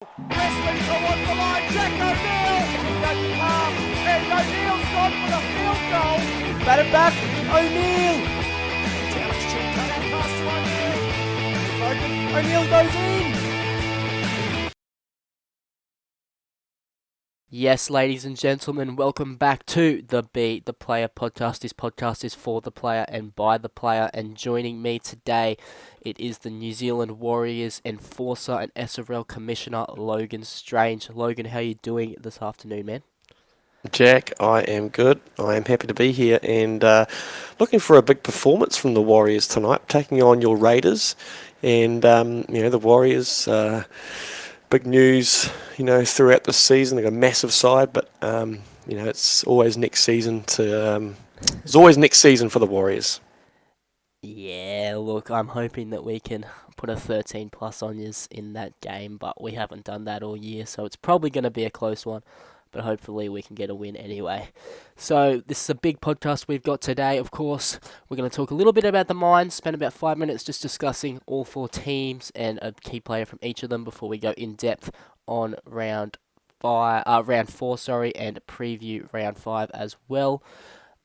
Wrestling towards the line, Jack O'Neill! And O'Neill's gone for the field goal! Bat it back, O'Neill! Challenge to cut out pass to O'Neill! O'Neill goes in! Yes, ladies and gentlemen, welcome back to the Be the Player podcast. This podcast is for the player and by the player, and joining me today, it is the New Zealand Warriors enforcer and SRL commissioner, Logan Strange. Logan, how are you doing this afternoon, man? Jack, I am good. I am happy to be here and looking for a big performance from the Warriors tonight, taking on your Raiders. And, the Warriors, big news, throughout the season. They've got a massive side, but, it's always next season there's always next season for the Warriors. Yeah, look, I'm hoping that we can put a 13 plus on yous in that game, but we haven't done that all year, so it's probably going to be a close one. But hopefully we can get a win anyway. So this is a big podcast we've got today. Of course, we're going to talk a little bit about the Mines, spend about 5 minutes just discussing all four teams and a key player from each of them before we go in depth on round 4, and preview round 5 as well.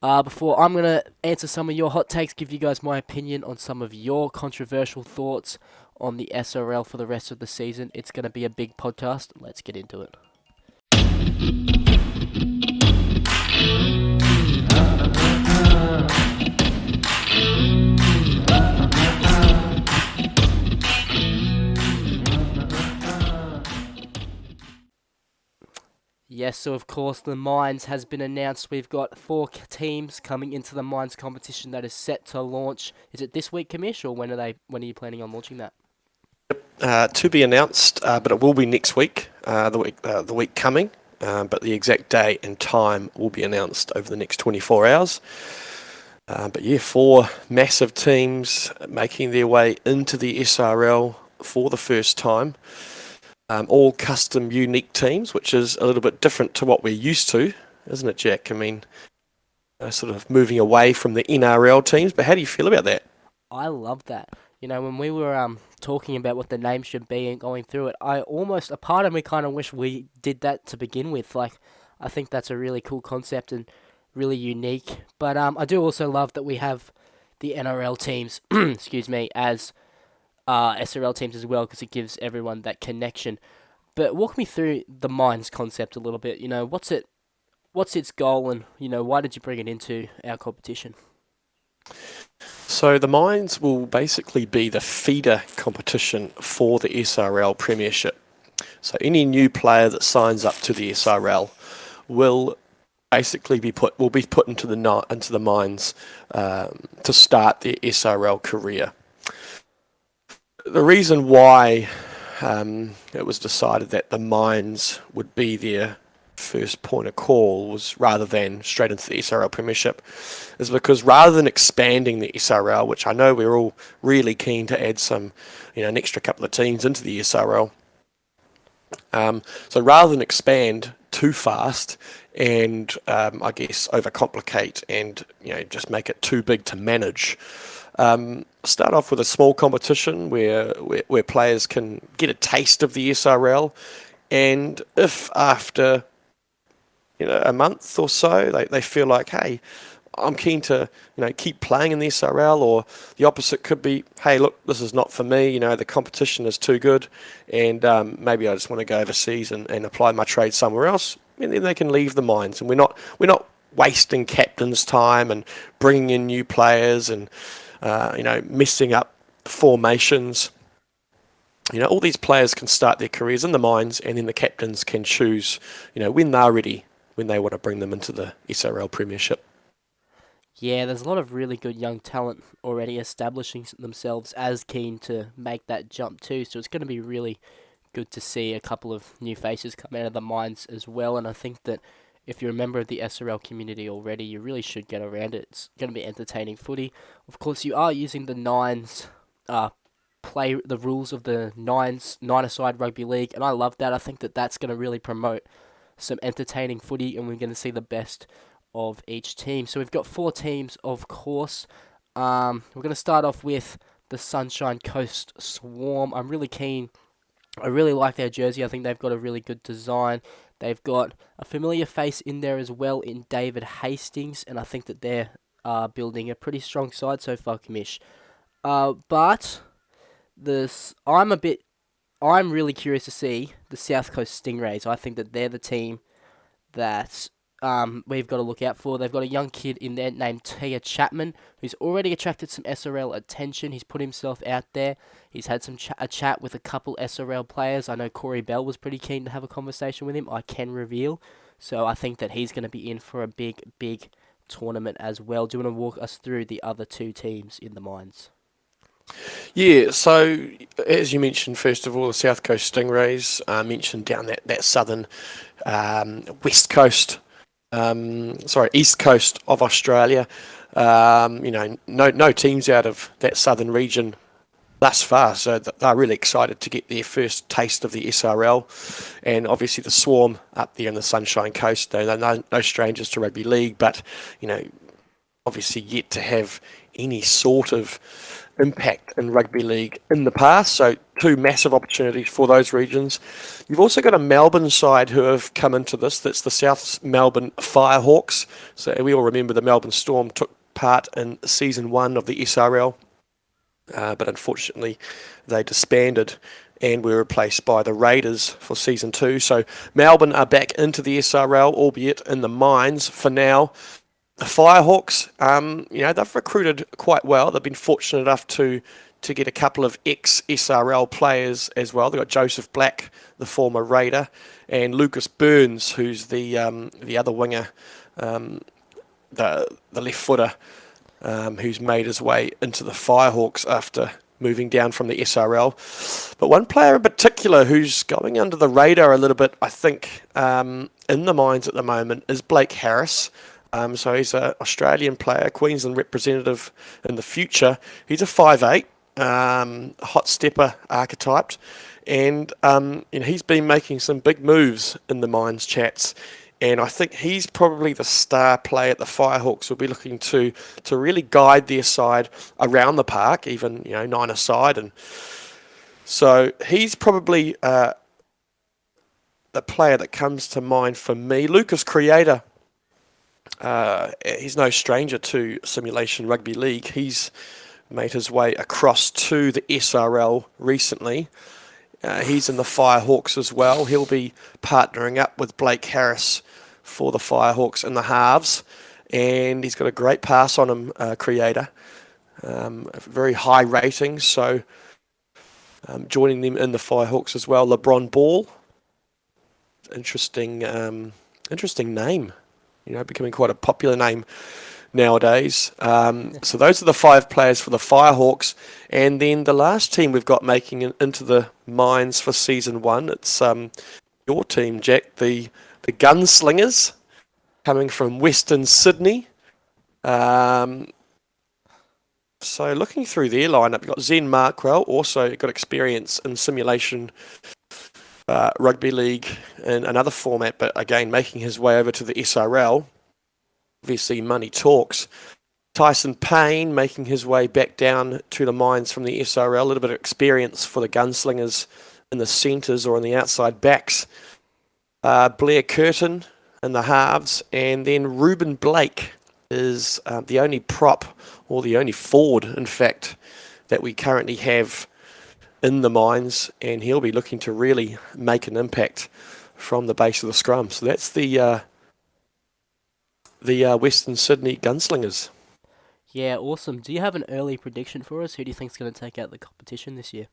Before I'm going to answer some of your hot takes, give you guys my opinion on some of your controversial thoughts on the SRL for the rest of the season. It's going to be a big podcast. Let's get into it. Yes, so of course the Mines has been announced. We've got 4 teams coming into the Mines competition that is set to launch. Is it this week, Commish, or when are you planning on launching that? To be announced, but it will be next week, the week coming. But the exact day and time will be announced over the next 24 hours. 4 massive teams making their way into the SRL for the first time. All custom, unique teams, which is a little bit different to what we're used to, isn't it, Jack? I mean, sort of moving away from the NRL teams, but how do you feel about that? I love that. When we were talking about what the name should be and going through it, a part of me kind of wish we did that to begin with. Like, I think that's a really cool concept and really unique. But I do also love that we have the NRL teams, excuse me, as SRL teams as well, because it gives everyone that connection. But walk me through the Mines concept a little bit. What's its goal, and why did you bring it into our competition? So the Mines will basically be the feeder competition for the SRL Premiership. So any new player that signs up to the SRL will basically be put into the Mines to start their SRL career. The reason why it was decided that the Mines would be their first point of call was rather than straight into the SRL Premiership is because rather than expanding the SRL, which I know we're all really keen to add some, an extra couple of teams into the SRL. So rather than expand too fast and I guess overcomplicate and just make it too big to manage, start off with a small competition where players can get a taste of the SRL, and if after a month or so they feel like, hey, I'm keen to keep playing in the SRL, or the opposite could be, hey, look, this is not for me, the competition is too good, and maybe I just want to go overseas and apply my trade somewhere else, and then they can leave the Mines. And we're not wasting captains' time and bringing in new players and messing up formations. All these players can start their careers in the Mines, and then the captains can choose when they're ready, when they want to bring them into the SRL Premiership. Yeah, there's a lot of really good young talent already establishing themselves as keen to make that jump too, so it's going to be really good to see a couple of new faces come out of the Mines as well. And I think that if you're a member of the SRL community already, you really should get around it. It's going to be entertaining footy. Of course, you are using the Nines play the rules of the nine-a-side rugby league, and I love that. I think that that's going to really promote some entertaining footy, and we're going to see the best of each team. So we've got 4 teams, of course. We're going to start off with the Sunshine Coast Swarm. I'm really keen I really like their jersey. I think they've got a really good design. They've got a familiar face in there as well in David Hastings, and I think that they're building a pretty strong side so far, Commish. But I'm really curious to see the South Coast Stingrays. I think that they're the team that we've got to look out for. They've got a young kid in there named Tia Chapman, who's already attracted some SRL attention. He's put himself out there. He's had a chat with a couple SRL players. I know Corey Bell was pretty keen to have a conversation with him, I can reveal. So I think that he's going to be in for a big, big tournament as well. Do you want to walk us through the other two teams in the Mines? Yeah, so as you mentioned, first of all, the South Coast Stingrays, mentioned down that southern west coast, east coast of Australia. No teams out of that southern region thus far, so they're really excited to get their first taste of the SRL, and obviously the Swarm up there in the Sunshine Coast. They're no strangers to rugby league, but obviously yet to have any sort of impact in rugby league in the past, so two massive opportunities for those regions. You've also got a Melbourne side who have come into this. That's the South Melbourne Firehawks. So we all remember the Melbourne Storm took part in season 1 of the SRL, but unfortunately they disbanded and were replaced by the Raiders for season 2. So Melbourne are back into the SRL, albeit in the Mines for now. The Firehawks, they've recruited quite well. They've been fortunate enough to get a couple of ex-SRL players as well. They've got Joseph Black, the former Raider, and Lucas Burns, who's the other winger, the left footer, who's made his way into the Firehawks after moving down from the SRL. But one player in particular who's going under the radar a little bit, I think, in the Mines at the moment is Blake Harris. So he's an Australian player, Queensland representative in the future. He's a 5'8", hot stepper archetyped, and he's been making some big moves in the Mines chats. And I think he's probably the star player at the Firehawks. Will be looking to really guide their side around the park, even nine-a-side, and so he's probably the player that comes to mind for me. Lucas Creator. He's no stranger to Simulation Rugby League. He's made his way across to the SRL recently. He's in the Firehawks as well. He'll be partnering up with Blake Harris for the Firehawks in the halves, and he's got a great pass on him, Creator. Very high rating, so joining them in the Firehawks as well. LeBron Ball, interesting name. Becoming quite a popular name nowadays. So those are the 5 players for the Firehawks. And then the last team we've got making it into the Mines for season 1, it's your team, Jack, the Gunslingers, coming from Western Sydney. So looking through their lineup, you've got Zen Markwell, also got experience in Simulation Rugby League in another format, but again making his way over to the SRL. Obviously money talks. Tyson Payne making his way back down to the Mines from the SRL. A little bit of experience for the Gunslingers in the centres or on the outside backs. Blair Curtin in the halves, and then Ruben Blake is the only prop, or the only forward in fact, that we currently have in the Mines, and he'll be looking to really make an impact from the base of the scrum. So that's the Western Sydney Gunslingers. Yeah, awesome. Do you have an early prediction for us? Who do you think's going to take out the competition this year?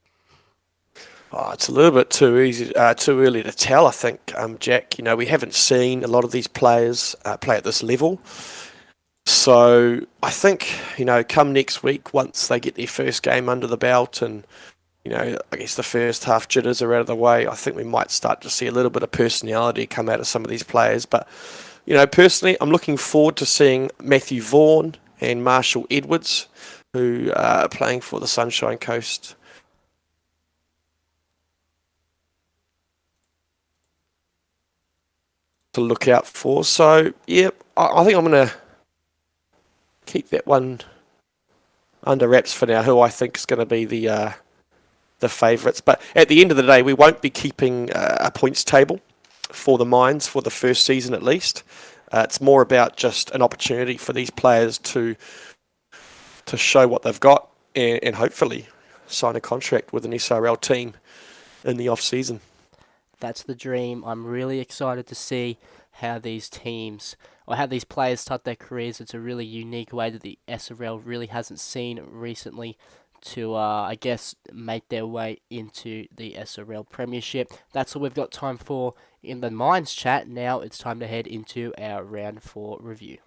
Oh, it's a little bit too early to tell, I think, Jack. We haven't seen a lot of these players play at this level. So I think, come next week, once they get their first game under the belt and I guess the first half jitters are out of the way, I think we might start to see a little bit of personality come out of some of these players. But, personally, I'm looking forward to seeing Matthew Vaughan and Marshall Edwards, who are playing for the Sunshine Coast. To look out for. So, yeah, I think I'm going to keep that one under wraps for now, who I think is going to be the the favourites. But at the end of the day, we won't be keeping a points table for the Mines for the first season at least. It's more about just an opportunity for these players to show what they've got and hopefully sign a contract with an SRL team in the off-season. That's the dream. I'm really excited to see how these teams or how these players start their careers. It's a really unique way that the SRL really hasn't seen recently to, I guess, make their way into the SRL Premiership. That's all we've got time for in the Minds chat. Now it's time to head into our round 4 review.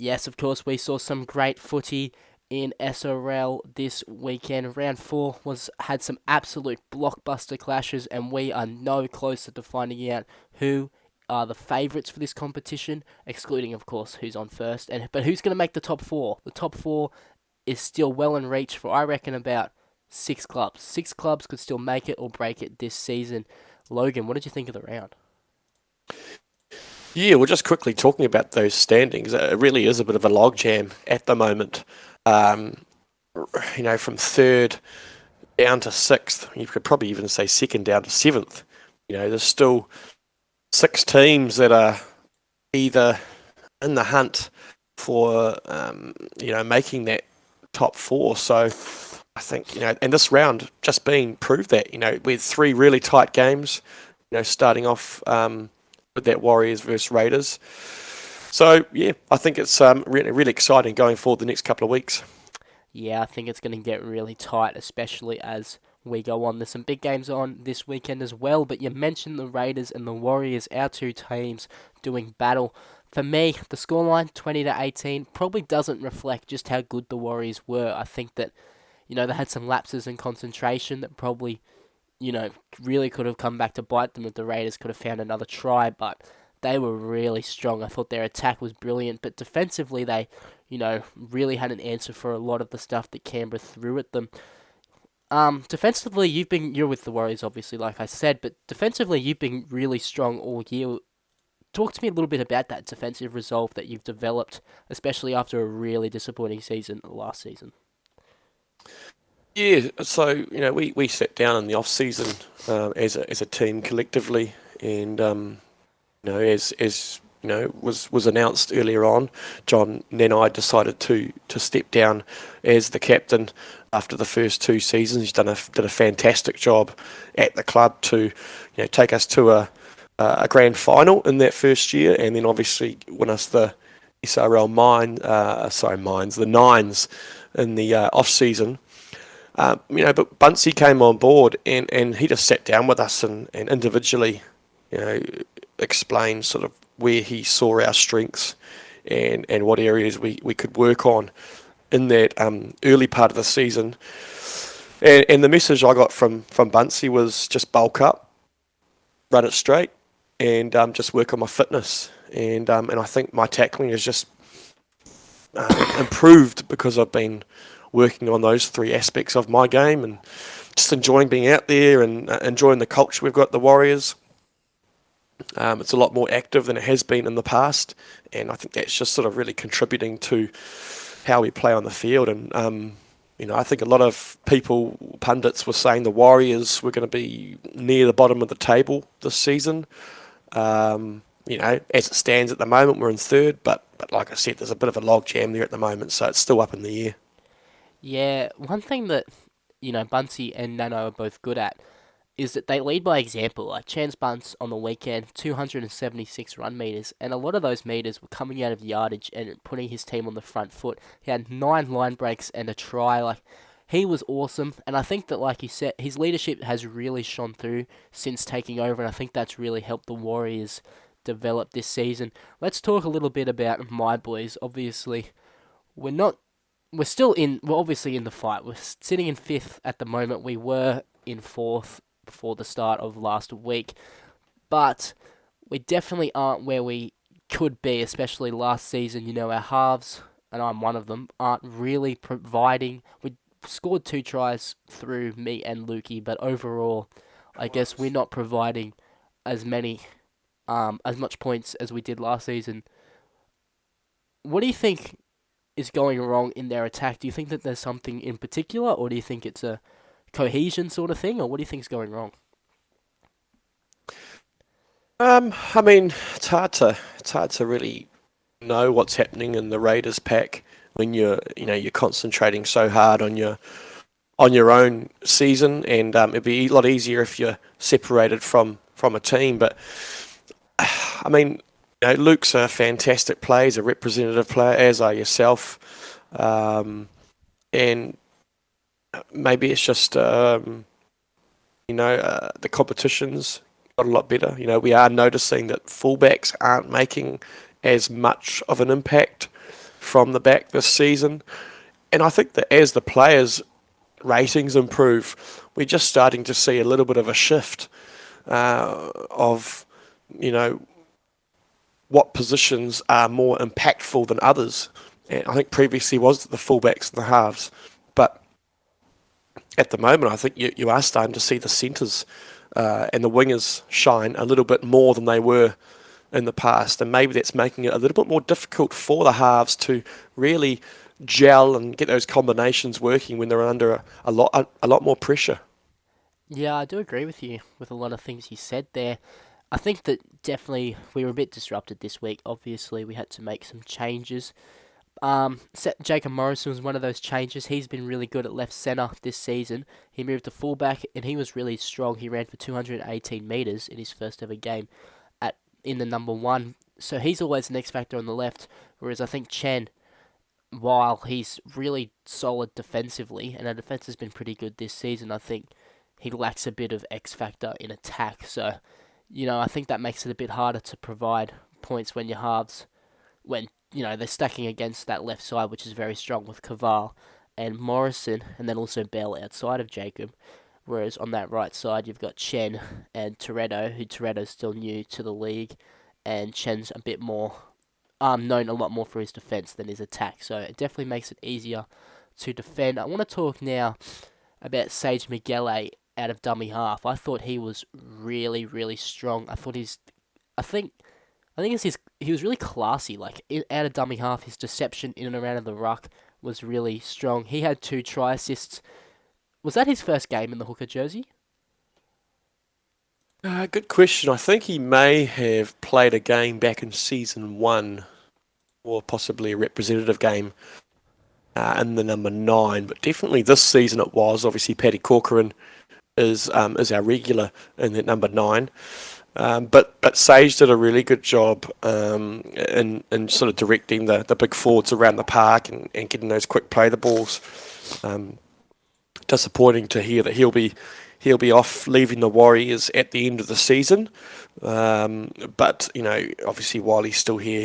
Yes, of course, we saw some great footy in SRL this weekend. Round 4 had some absolute blockbuster clashes, and we are no closer to finding out who are the favourites for this competition, excluding, of course, who's on first. But who's going to make the top 4? The top 4 is still well in reach for, I reckon, about 6 clubs. 6 clubs could still make it or break it this season. Logan, what did you think of the round? Yeah, we're just quickly talking about those standings. It really is a bit of a logjam at the moment. From 3rd down to 6th, you could probably even say 2nd down to 7th. There's still 6 teams that are either in the hunt for, making that top 4. So I think, and this round just being proved that, with 3 really tight games, starting off with that Warriors versus Raiders. So, yeah, I think it's really, really exciting going forward the next couple of weeks. Yeah, I think it's going to get really tight, especially as we go on. There's some big games on this weekend as well, but you mentioned the Raiders and the Warriors, our 2 teams doing battle. For me, the scoreline, 20-18, probably doesn't reflect just how good the Warriors were. I think that, they had some lapses in concentration that probably, really could have come back to bite them if the Raiders could have found another try, but they were really strong. I thought their attack was brilliant, but defensively they, really had an answer for a lot of the stuff that Canberra threw at them. Defensively, you're with the Warriors, obviously, like I said, but defensively you've been really strong all year. Talk to me a little bit about that defensive resolve that you've developed, especially after a really disappointing season last season. Yeah, so we sat down in the off season as a team collectively, and as was announced earlier on, John and I decided to step down as the captain after the first 2 seasons. He's did a fantastic job at the club to take us to a grand final in that first year, and then obviously win us the SRL Mines, the Nines in the off season. But Buncey came on board and he just sat down with us and individually, explained sort of where he saw our strengths and what areas we could work on in that early part of the season. And the message I got from Buncey was just bulk up, run it straight, and just work on my fitness. And I think my tackling has just improved because I've been working on those 3 aspects of my game and just enjoying being out there and enjoying the culture we've got at the Warriors. It's a lot more active than it has been in the past, and I think that's just sort of really contributing to how we play on the field. And I think a lot of pundits were saying the Warriors were going to be near the bottom of the table this season. As it stands at the moment, we're in 3rd, but like I said, there's a bit of a logjam there at the moment, so it's still up in the air. Yeah, one thing that, Buncey and Nano are both good at is that they lead by example. Like Chance Bunce on the weekend, 276 run meters, and a lot of those meters were coming out of yardage and putting his team on the front foot. He had 9 line breaks and a try. Like, he was awesome, and I think that, like you said, his leadership has really shone through since taking over, and I think that's really helped the Warriors develop this season. Let's talk a little bit about my boys. Obviously, we're obviously in the fight. We're sitting in 5th at the moment. We were in 4th before the start of last week, but we definitely aren't where we could be, especially last season. Our halves, and I'm one of them, aren't really providing. We scored 2 tries through me and Lukey, but overall, I guess we're not providing as much points as we did last season. What do you think is going wrong in their attack? Do you think that there's something in particular, or do you think it's a cohesion sort of thing, or what do you think is going wrong? I mean, it's hard to really know what's happening in the Raiders pack when you're concentrating so hard on your own season, and it'd be a lot easier if you're separated from a team. But I mean, Luke's a fantastic player, he's a representative player, as are yourself, and maybe it's just the competition's got a lot better. We are noticing that fullbacks aren't making as much of an impact from the back this season, and I think that as the players' ratings improve, we're just starting to see a little bit of a shift of what positions are more impactful than others. And I think previously was the fullbacks and the halves, but at the moment I think you are starting to see the centres and the wingers shine a little bit more than they were in the past, and maybe that's making it a little bit more difficult for the halves to really gel and get those combinations working when they're under a lot more pressure. Yeah, I do agree with you with a lot of things you said there. I think that definitely we were a bit disrupted this week. Obviously, we had to make some changes. Jacob Morrison was one of those changes. He's been really good at left centre this season. He moved to fullback and he was really strong. He ran for 218 metres in his first ever game in the number one. So he's always an X factor on the left, whereas I think Chen, while he's really solid defensively, and our defence has been pretty good this season, I think he lacks a bit of X factor in attack. So, I think that makes it a bit harder to provide points when your halves, when, they're stacking against that left side, which is very strong with Caval and Morrison, and then also Bell outside of Jacob. Whereas on that right side, you've got Chen and Toretto, who Toretto's still new to the league, and Chen's a bit more known a lot more for his defence than his attack. So it definitely makes it easier to defend. I want to talk now about Sage Miguel out of dummy half. I thought he was really, really strong. I think he was really classy. Like out of dummy half, his deception in and around the ruck was really strong. He had 2 try assists. Was that his first game in the hooker jersey? Good question. I think he may have played a game back in season 1, or possibly a representative game in the number 9, but definitely this season it was. Obviously, Paddy Corcoran is our regular in that number 9. But Sage did a really good job in sort of directing the big forwards around the park and getting those quick play the balls. Disappointing to hear that he'll be off leaving the Warriors at the end of the season. But obviously while he's still here,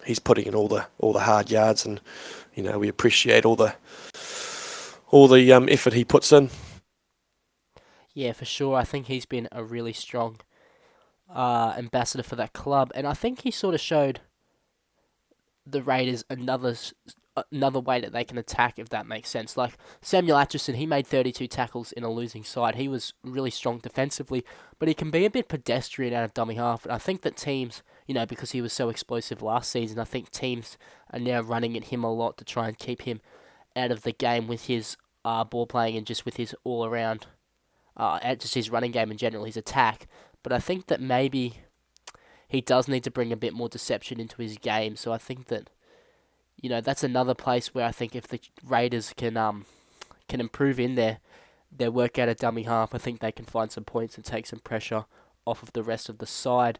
he's putting in all the hard yards, and we appreciate all the effort he puts in. Yeah, for sure. I think he's been a really strong ambassador for that club, and I think he sort of showed the Raiders another way that they can attack, if that makes sense. Like Samuel Atchison, he made 32 tackles in a losing side. He was really strong defensively, but he can be a bit pedestrian out of dummy half. And I think that teams, because he was so explosive last season, I think teams are now running at him a lot to try and keep him out of the game with his ball playing and just with his all around, just his running game in general, his attack. But I think that maybe he does need to bring a bit more deception into his game. So I think that that's another place where I think if the Raiders can improve in their work out of dummy half, I think they can find some points and take some pressure off of the rest of the side.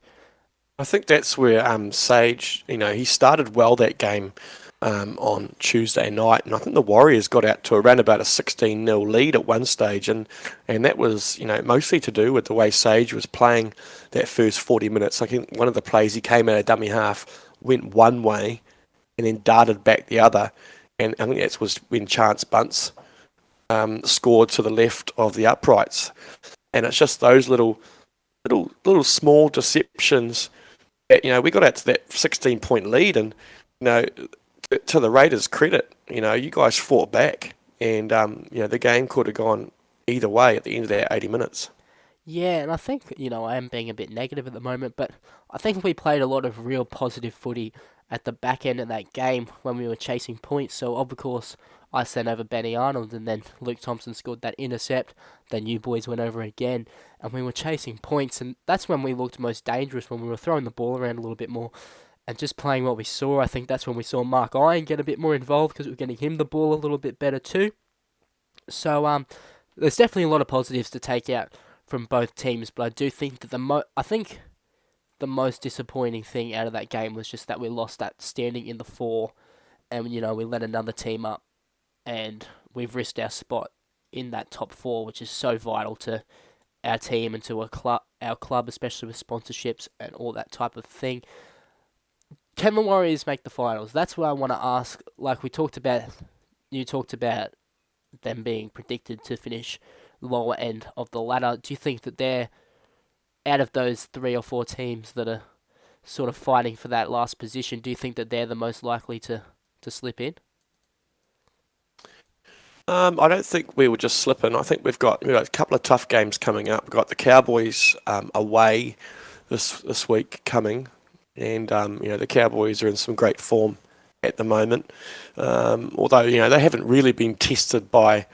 I think that's where Sage, he started well that game on Tuesday night, and I think the Warriors got out to around about a 16-0 lead at one stage, and that was mostly to do with the way Sage was playing that first 40 minutes. I think one of the plays he came out of dummy half went one way and then darted back the other, and I think that was when Chance Bunce scored to the left of the uprights, and it's just those little small deceptions that we got out to that 16-point lead, and to the Raiders' credit, you guys fought back, and the game could have gone either way at the end of that 80 minutes. Yeah, and I think, I am being a bit negative at the moment, but I think we played a lot of real positive footy at the back end of that game when we were chasing points. So, of course, I sent over Benny Arnold, and then Luke Thompson scored that intercept. Then you boys went over again, and we were chasing points, and that's when we looked most dangerous, when we were throwing the ball around a little bit more and just playing what we saw. I think that's when we saw Mark Iron get a bit more involved because we were getting him the ball a little bit better too. So, there's definitely a lot of positives to take out from both teams, but I do think that I think the most disappointing thing out of that game was just that we lost that standing in the four, and we let another team up, and we've risked our spot in that top four, which is so vital to our team and to our club, especially with sponsorships and all that type of thing. Can the Warriors make the finals? That's what I want to ask. Like you talked about them being predicted to finish lower end of the ladder. Do you think that they're out of those 3 or 4 teams that are sort of fighting for that last position? Do you think that they're the most likely to slip in? I don't think we would just slip in. I think we've got a couple of tough games coming up. We've got the Cowboys away this week coming, and the Cowboys are in some great form at the moment. Although they haven't really been tested by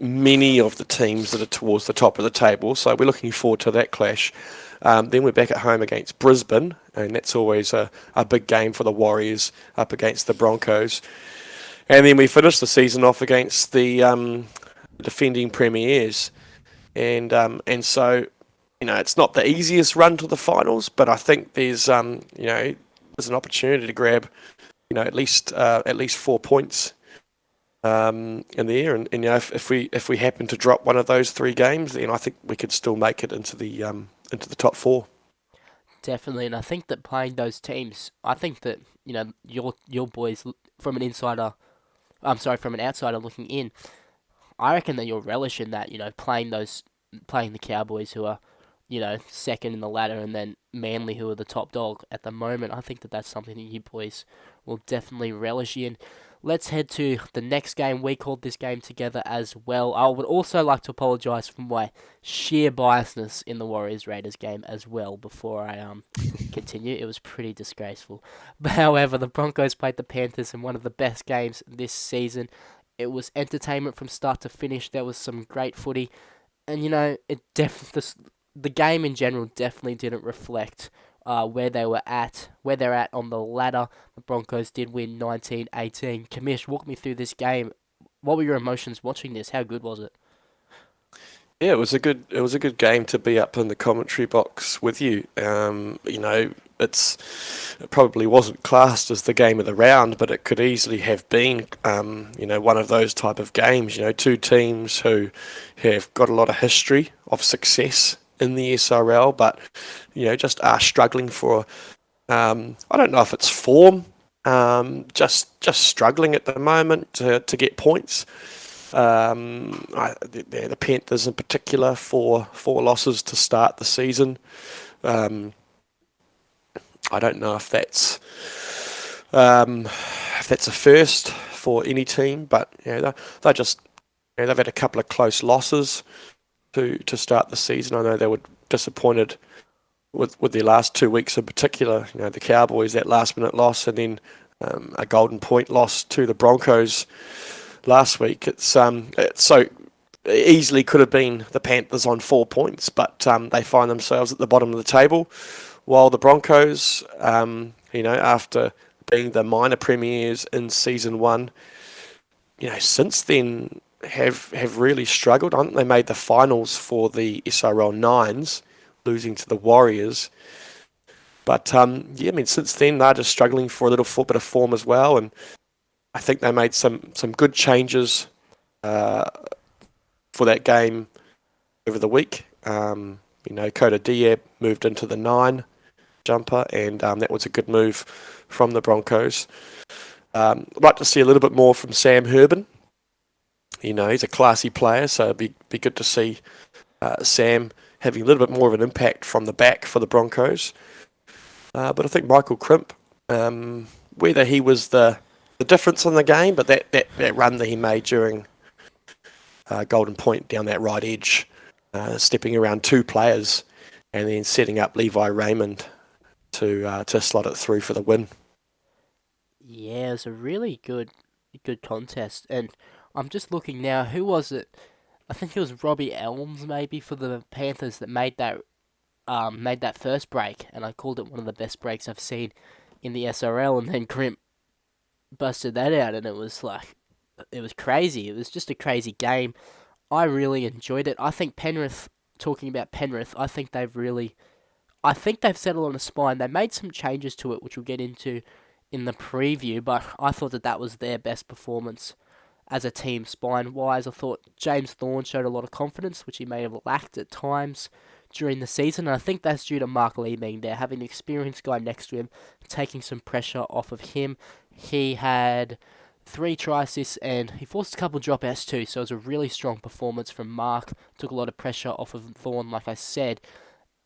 many of the teams that are towards the top of the table, so we're looking forward to that clash. Then we're back at home against Brisbane, and that's always a big game for the Warriors up against the Broncos. And then we finish the season off against the defending premiers, and so it's not the easiest run to the finals, but I think there's an opportunity to grab at least 4 points in there, and if we happen to drop one of those 3 games, then I think we could still make it into the top 4. Definitely, and I think that playing those teams, I think that your boys from an outsider looking in, I reckon that you'll relish in that, playing the Cowboys who are, second in the ladder, and then Manly who are the top dog at the moment. I think that that's something that you boys will definitely relish in. Let's head to the next game. We called this game together as well. I would also like to apologise for my sheer biasness in the Warriors-Raiders game as well before I continue. It was pretty disgraceful. But however, the Broncos played the Panthers in one of the best games this season. It was entertainment from start to finish. There was some great footy. And, the game in general definitely didn't reflect where they're at on the ladder. The Broncos did win 19-18. Commish, walk me through this game. What were your emotions watching this? How good was it? Yeah, it was a good game to be up in the commentary box with you. It probably wasn't classed as the game of the round, but it could easily have been, one of those type of games. 2 teams who have got a lot of history of success in the SRL, but just are struggling for. I don't know if it's form, just struggling at the moment to get points. The Panthers in particular, 4 losses to start the season. I don't know if that's a first for any team, but they just they've had a couple of close losses to start the season. I know they were disappointed with their last 2 weeks in particular. The Cowboys, that last minute loss, and then a golden point loss to the Broncos last week. It's so easily could have been the Panthers on 4 points, but they find themselves at the bottom of the table, while the Broncos, after being the minor premiers in season 1, since then have really struggled. I think they made the finals for the SRL 9s, losing to the Warriors. But since then they're just struggling for a little bit of form as well, and I think they made some good changes for that game over the week. Coda Diab moved into the 9 jumper, and that was a good move from the Broncos. I'd like to see a little bit more from Sam Herbin. He's a classy player, so it'd be good to see Sam having a little bit more of an impact from the back for the Broncos. But I think Michael Crimp, whether he was the difference in the game, but that run that he made during Golden Point down that right edge stepping around two players and then setting up Levi Raymond to slot it through for the win. Yeah, it was a really good contest, and I'm just looking now. Who was it? I think it was Robbie Elms maybe for the Panthers that made that first break, and I called it one of the best breaks I've seen in the SRL, and then Crimp busted that out, and it was crazy. It was just a crazy game. I really enjoyed it. I think Penrith, talking about Penrith, I think they've settled on a spine. They made some changes to it, which we'll get into in the preview, but I thought that was their best performance as a team spine-wise. I thought James Thorne showed a lot of confidence, which he may have lacked at times during the season, and I think that's due to Mark Lee being there, having an experienced guy next to him, taking some pressure off of him. He had 3 try assists, and he forced a couple dropouts too, so it was a really strong performance from Mark. Took a lot of pressure off of Thorne, like I said.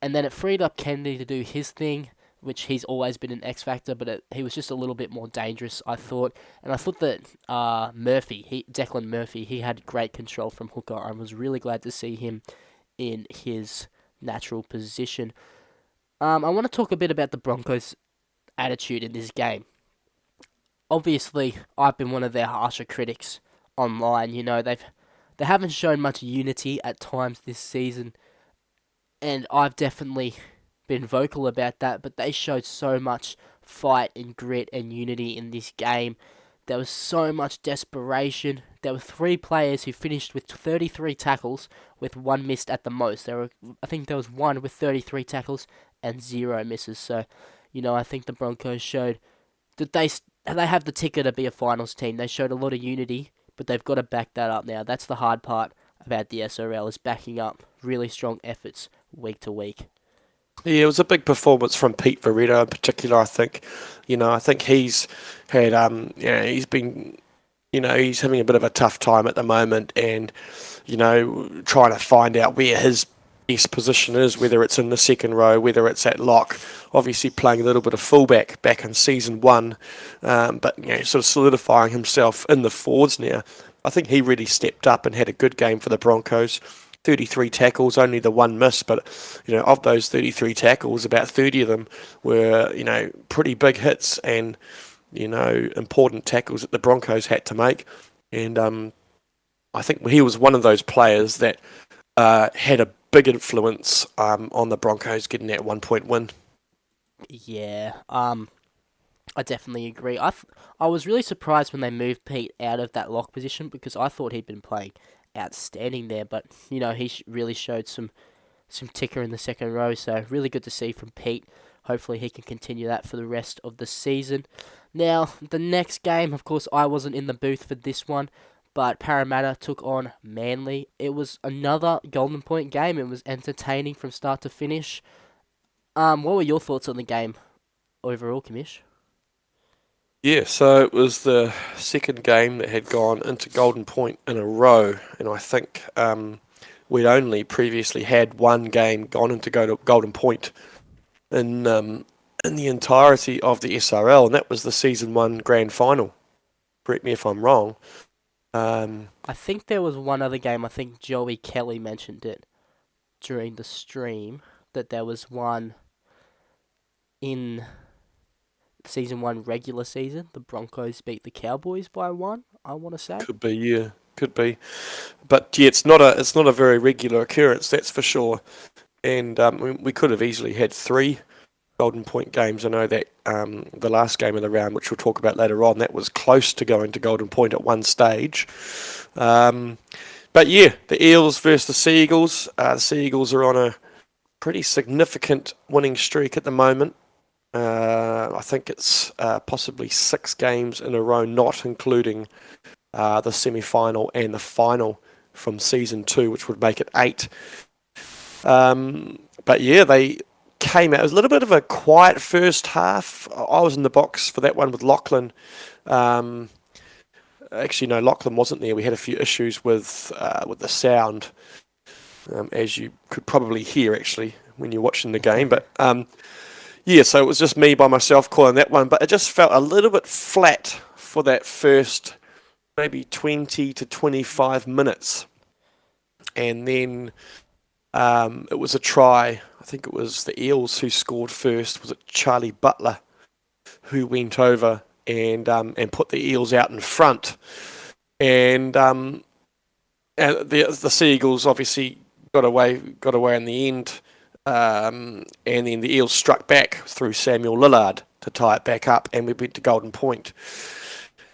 And then it freed up Kennedy to do his thing, which he's always been an X factor, but he was just a little bit more dangerous, I thought. And I thought that Declan Murphy, he had great control from hooker. I was really glad to see him in his natural position. I want to talk a bit about the Broncos' attitude in this game. Obviously, I've been one of their harsher critics online. You know, they haven't shown much unity at times this season, and I've definitely been vocal about that, but they showed so much fight and grit and unity in this game. There was so much desperation. There were 3 players who finished with 33 tackles, with 1 missed at the most. I think there was 1 with 33 tackles and 0 misses. So, I think the Broncos showed that they have the ticket to be a finals team. They showed a lot of unity, but they've got to back that up now. That's the hard part about the SRL, is backing up really strong efforts week to week. Yeah, it was a big performance from Pete Verretta in particular, I think. I think he's had, he's been, he's having a bit of a tough time at the moment, and, trying to find out where his best position is, whether it's in the second row, whether it's at lock. Obviously playing a little bit of fullback back in season 1, but, sort of solidifying himself in the forwards now. I think he really stepped up and had a good game for the Broncos. 33 tackles, only the 1 miss, but of those 33 tackles, about 30 of them were pretty big hits and important tackles that the Broncos had to make. And I think he was one of those players that had a big influence on the Broncos getting that 1-point win. Yeah, I definitely agree. I was really surprised when they moved Pete out of that lock position, because I thought he'd been playing outstanding there, but he really showed some ticker in the second row, so really good to see from Pete. Hopefully he can continue that for the rest of the season. Now, the next game, of course, I wasn't in the booth for this one, but Parramatta took on Manly. It was another Golden Point game. It was entertaining from start to finish. What were your thoughts on the game overall, Commish? Yeah, so it was the second game that had gone into Golden Point in a row, and I think we'd only previously had one game gone into Golden Point in the entirety of the SRL, and that was the season 1 grand final. Correct me if I'm wrong. I think there was one other game. I think Joey Kelly mentioned it during the stream, that there was one in season 1 regular season. The Broncos beat the Cowboys by 1, I want to say. Could be, yeah. Could be. But yeah, it's not a very regular occurrence, that's for sure. And we could have easily had 3 Golden Point games. I know that the last game of the round, which we'll talk about later on, that was close to going to Golden Point at one stage. But yeah, the Eels versus the Sea Eagles. The Sea Eagles are on a pretty significant winning streak at the moment. I think it's possibly 6 games in a row, not including the semi-final and the final from season 2, which would make it 8. But yeah, they came out. It was a little bit of a quiet first half. I was in the box for that one with Lachlan. Actually, no, Lachlan wasn't there. We had a few issues with the sound, as you could probably hear actually when you're watching the game. But yeah, so it was just me by myself calling that one. But it just felt a little bit flat for that first maybe 20 to 25 minutes. And then It was a try. I think it was the Eels who scored first. Was it Charlie Butler who went over and put the Eels out in front? And the Seagulls obviously got away in the end, and then the Eels struck back through Samuel Lillard to tie it back up, and we went to Golden Point.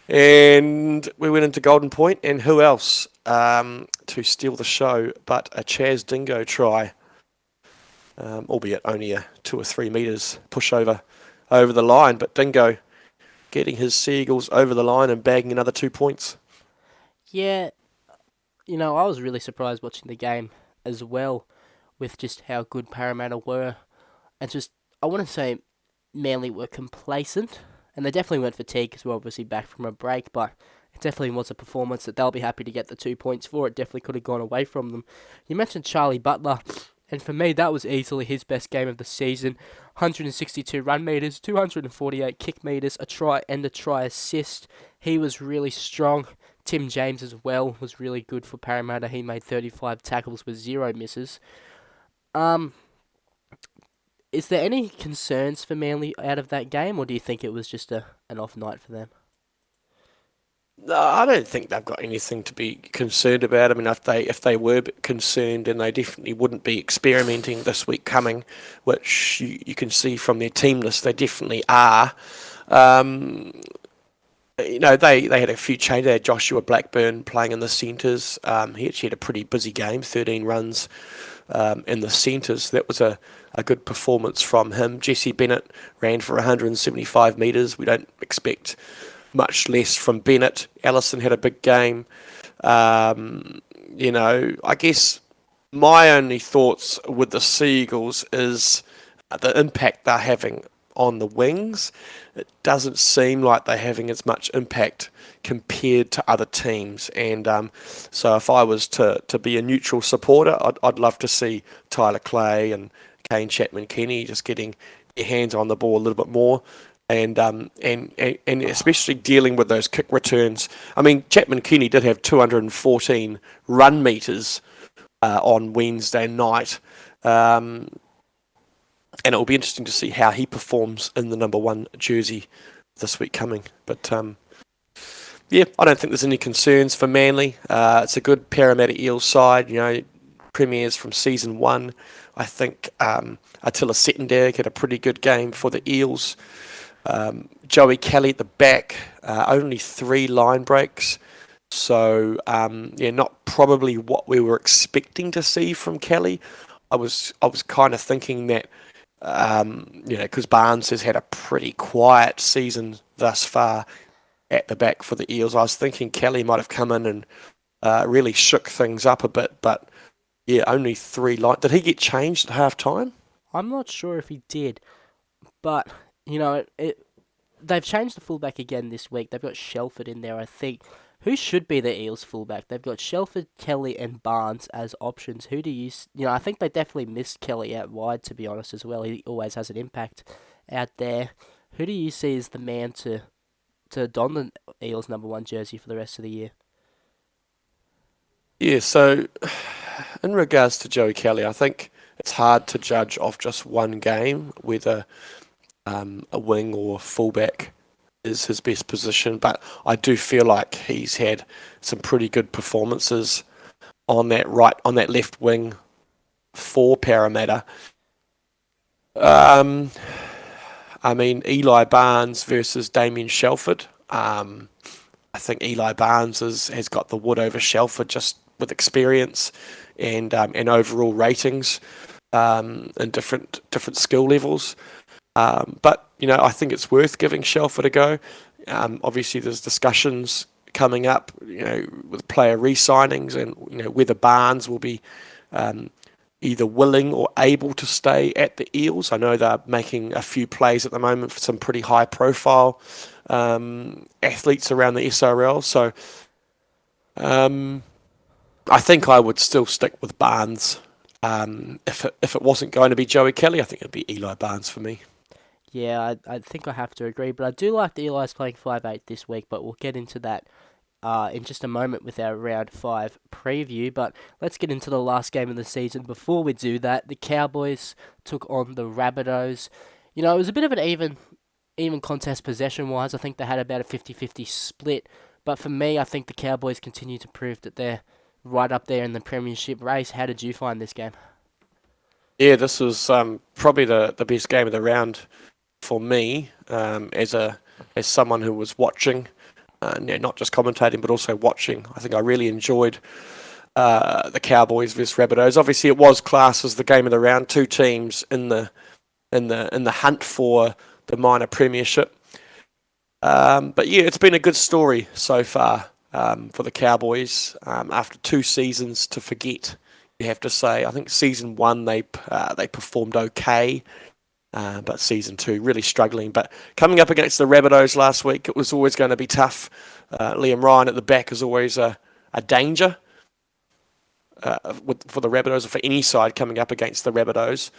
And we went into Golden Point, and who else to steal the show but a Chaz Dingo try, albeit only a 2 or 3 metres push over the line, but Dingo getting his Seagulls over the line and bagging another 2 points. Yeah, I was really surprised watching the game as well with just how good Parramatta were. And just, I wouldn't say Manly were complacent, and they definitely weren't fatigued because we're obviously back from a break, but it definitely was a performance that they'll be happy to get the 2 points for. It definitely could have gone away from them. You mentioned Charlie Butler, and for me, that was easily his best game of the season. 162 run meters, 248 kick meters, a try and a try assist. He was really strong. Tim James as well was really good for Parramatta. He made 35 tackles with 0 misses. Is there any concerns for Manly out of that game, or do you think it was just an off night for them? No, I don't think they've got anything to be concerned about. I mean, if they were concerned, then they definitely wouldn't be experimenting this week coming, which you can see from their team list. They definitely are. They had a few changes. They had Joshua Blackburn playing in the centres. He actually had a pretty busy game, 13 runs in the centres. That was a good performance from him. Jesse Bennett ran for 175 metres. We don't expect much less from Bennett. Allison had a big game. I guess my only thoughts with the Seagulls is the impact they're having on the wings. It doesn't seem like they're having as much impact compared to other teams. And so if I was to be a neutral supporter, I'd love to see Tyler Clay and Kane Chapman-Kenny just getting their hands on the ball a little bit more. And especially dealing with those kick returns. I mean, Chapman-Kenny did have 214 run meters on Wednesday night. And it will be interesting to see how he performs in the number 1 jersey this week coming. But I don't think there's any concerns for Manly. It's a good Parramatta Eels side, premiers from season 1. I think Attila Settenberg had a pretty good game for the Eels. Joey Kelly at the back, only 3 line breaks. So, not probably what we were expecting to see from Kelly. I was kind of thinking that, because Barnes has had a pretty quiet season thus far at the back for the Eels. I was thinking Kelly might have come in and really shook things up a bit, but only 3 line. Did he get changed at half time? I'm not sure if he did, but they've changed the fullback again this week. They've got Shelford in there, I think. Who should be the Eels fullback? They've got Shelford, Kelly, and Barnes as options. Who do you... I think they definitely missed Kelly out wide, to be honest, as well. He always has an impact out there. Who do you see as the man to don the Eels number 1 jersey for the rest of the year? Yeah, so in regards to Joey Kelly, I think it's hard to judge off just one game whether a wing or fullback is his best position, but I do feel like he's had some pretty good performances on that left wing for Parramatta. I mean, Eli Barnes versus Damien Shelford. I think Eli Barnes has got the wood over Shelford just with experience and overall ratings in different skill levels. But I think it's worth giving Shelford a go. Obviously, there's discussions coming up, with player re-signings and whether Barnes will be either willing or able to stay at the Eels. I know they're making a few plays at the moment for some pretty high-profile athletes around the SRL. So I think I would still stick with Barnes. If it wasn't going to be Joey Kelly, I think it'd be Eli Barnes for me. Yeah, I think I have to agree, but I do like the Eli's playing 5'8" this week, but we'll get into that in just a moment with our round 5 preview, but let's get into the last game of the season. Before we do that, the Cowboys took on the Rabbitohs. You know, it was a bit of an even contest possession-wise. I think they had about a 50-50 split, but for me, I think the Cowboys continue to prove that they're right up there in the premiership race. How did you find this game? Yeah, this was probably the best game of the round for me, as someone who was watching, not just commentating but also watching. I think I really enjoyed the Cowboys versus Rabbitohs. Obviously, it was classed as the game of the round. Two teams in the hunt for the minor premiership. But yeah, it's been a good story so far for the Cowboys. After 2 seasons to forget, you have to say. I think season 1 they performed okay, but season 2 really struggling. But coming up against the Rabbitohs last week, it was always going to be tough. Liam Ryan at the back is always a danger for the Rabbitohs, or for any side coming up against the Rabbitohs.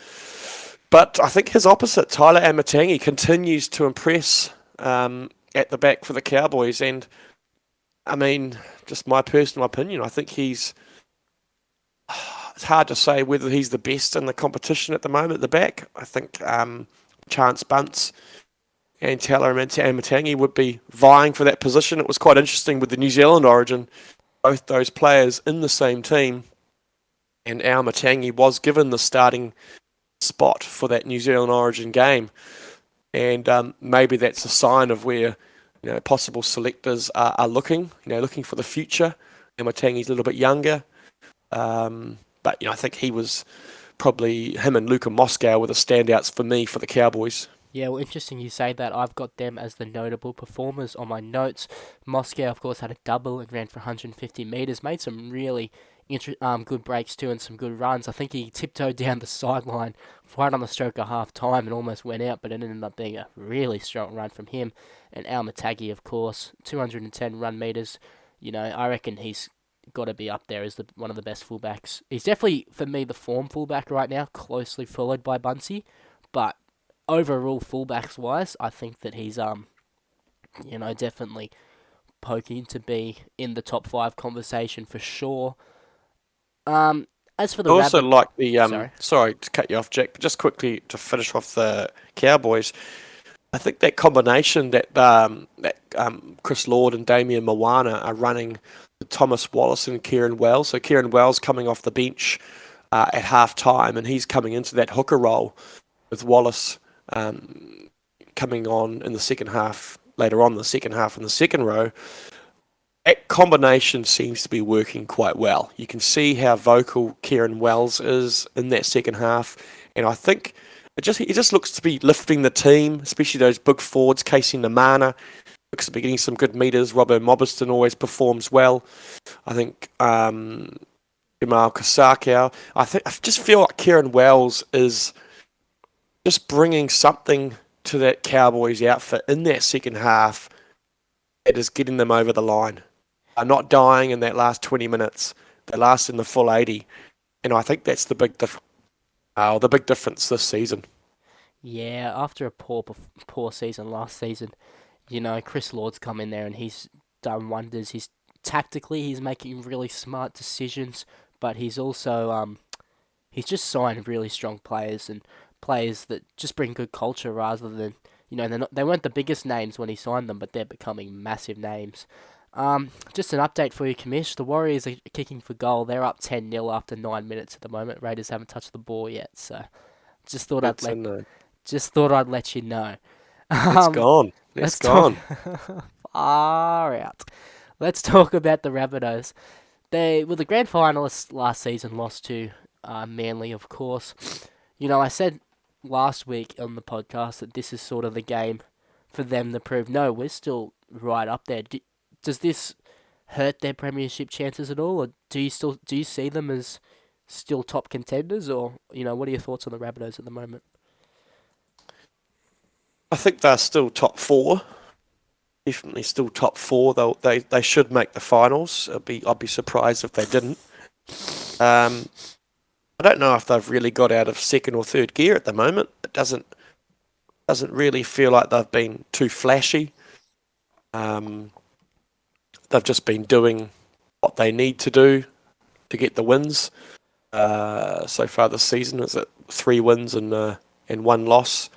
But I think his opposite, Tyler Amatangi, continues to impress at the back for the Cowboys. And, I mean, just my personal opinion, I think it's hard to say whether he's the best in the competition at the moment at the back. I think Chance Bunce and Tyler Amatangi would be vying for that position. It was quite interesting with the New Zealand origin, both those players in the same team. And Amatangi was given the starting spot for that New Zealand origin game, and maybe that's a sign of where possible selectors are looking for the future. And Matangi's a little bit younger, but I think he was probably, him and Luka Moscow were the standouts for me for the Cowboys. Yeah, well, interesting you say that. I've got them as the notable performers on my notes. Moscow, of course, had a double and ran for 150 metres, made some really good breaks too and some good runs. I think he tiptoed down the sideline right on the stroke of half time and almost went out, but it ended up being a really strong run from him. And Matagi, of course, 210 run metres. I reckon he's got to be up there as one of the best fullbacks. He's definitely, for me, the form fullback right now, closely followed by Buncey. But overall, fullbacks-wise, I think that he's, definitely poking to be in the top 5 conversation for sure. As for the I also like the sorry to cut you off, Jack, but just quickly to finish off the Cowboys, I think that combination that Chris Lord and Damien Moana are running with Thomas Wallace and Kieran Wells. So Kieran Wells coming off the bench at half time, and he's coming into that hooker role with Wallace coming on in the second half, later on in the second half in the second row. That combination seems to be working quite well. You can see how vocal Kieran Wells is in that second half, and I think he just looks to be lifting the team, especially those big forwards. Casey Namana looks to be getting some good meters. Robert Mobiston always performs well. I think Jamal Kasakau. I just feel like Kieran Wells is just bringing something to that Cowboys outfit in that second half that is getting them over the line. Are not dying in that last 20 minutes. They last in the full 80. And I think that's the big difference this season. Yeah, after a poor season last season, Chris Lord's come in there and he's done wonders. He's making really smart decisions, but he's also he's just signed really strong players and players that just bring good culture rather than they weren't the biggest names when he signed them, but they're becoming massive names. Just an update for you, Commish. The Warriors are kicking for goal. They're up 10-0 after 9 minutes at the moment. Raiders haven't touched the ball yet, so just thought I'd let you know. It's gone. It's gone. Far out. Let's talk about the Rabbitohs. They were the grand finalists last season, lost to Manly, of course. I said last week on the podcast that this is sort of the game for them to prove, no, we're still right up there. Does this hurt their premiership chances at all, or do you see them as still top contenders, or what are your thoughts on the Rabbitohs at the moment? I think they're still top 4. Definitely still top 4. They should make the finals. I'd be surprised if they didn't. I don't know if they've really got out of second or third gear at the moment. It doesn't really feel like they've been too flashy. they've just been doing what they need to do to get the wins. So far this season, is it 3 wins and 1 loss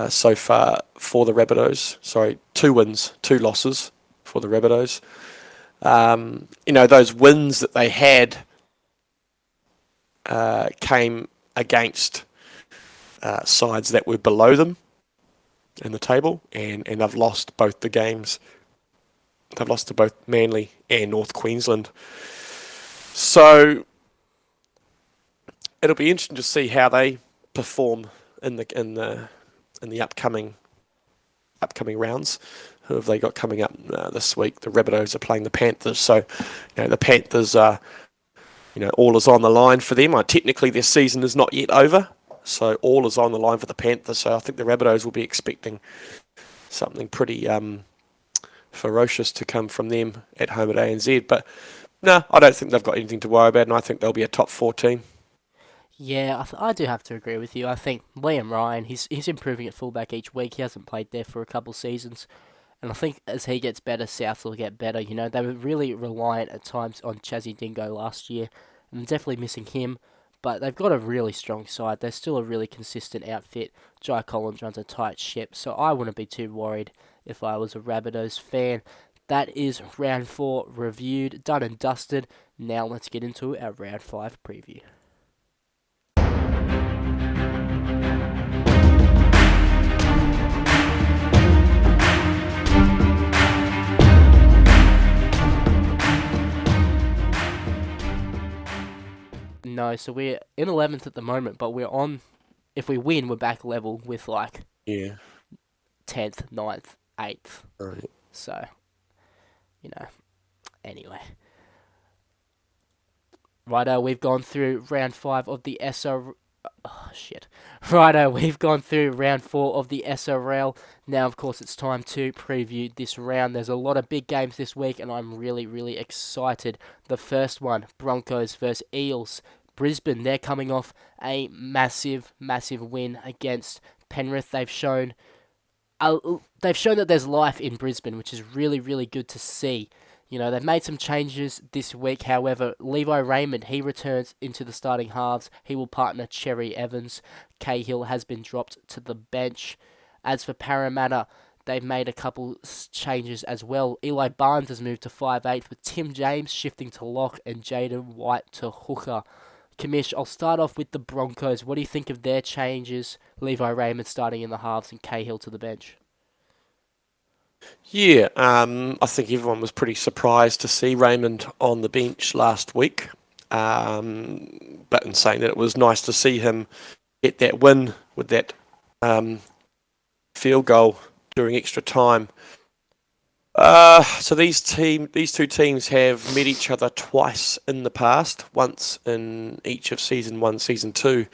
so far for the Rabbitohs? Sorry, 2 wins, 2 losses for the Rabbitohs. Those wins that they had came against sides that were below them in the table, and they've lost both the games. They've lost to both Manly and North Queensland. So it'll be interesting to see how they perform in the upcoming rounds. Who have they got coming up this week? The Rabbitohs are playing the Panthers. So, the Panthers are, all is on the line for them. Technically, their season is not yet over. So all is on the line for the Panthers. So I think the Rabbitohs will be expecting something pretty ferocious to come from them at home at ANZ. But no, I don't think they've got anything to worry about, and I think they'll be a top 4 team. Yeah, I do have to agree with you. I think Liam Ryan, he's improving at fullback each week. He hasn't played there for a couple seasons. And I think as he gets better, South will get better. They were really reliant at times on Chazzy Dingo last year. And definitely missing him. But they've got a really strong side. They're still a really consistent outfit. Jai Collins runs a tight ship, so I wouldn't be too worried if I was a Rabbitohs fan. That is round 4 reviewed, done and dusted. Now let's get into our round 5 preview. No, so we're in 11th at the moment, but we're on. If we win, we're back level with 10th, 9th, 8th. Right. So, anyway. Righto, we've gone through round 5 of the SR. Oh, shit. Righto, we've gone through round 4 of the SRL. Now, of course, it's time to preview this round. There's a lot of big games this week, and I'm really, really excited. The first one, Broncos versus Eels. Brisbane, they're coming off a massive, massive win against Penrith. They've shown that there's life in Brisbane, which is really, really good to see. They've made some changes this week. However, Levi Raymond, he returns into the starting halves. He will partner Cherry Evans. Cahill has been dropped to the bench. As for Parramatta, they've made a couple changes as well. Eli Barnes has moved to 5'8", with Tim James shifting to lock and Jaden White to hooker. Commish, I'll start off with the Broncos. What do you think of their changes? Levi Raymond starting in the halves and Cahill to the bench. Yeah, I think everyone was pretty surprised to see Raymond on the bench last week. But in saying that, it was nice to see him get that win with that field goal during extra time. So these two teams have met each other twice in the past, once in each of Season 1, Season 2,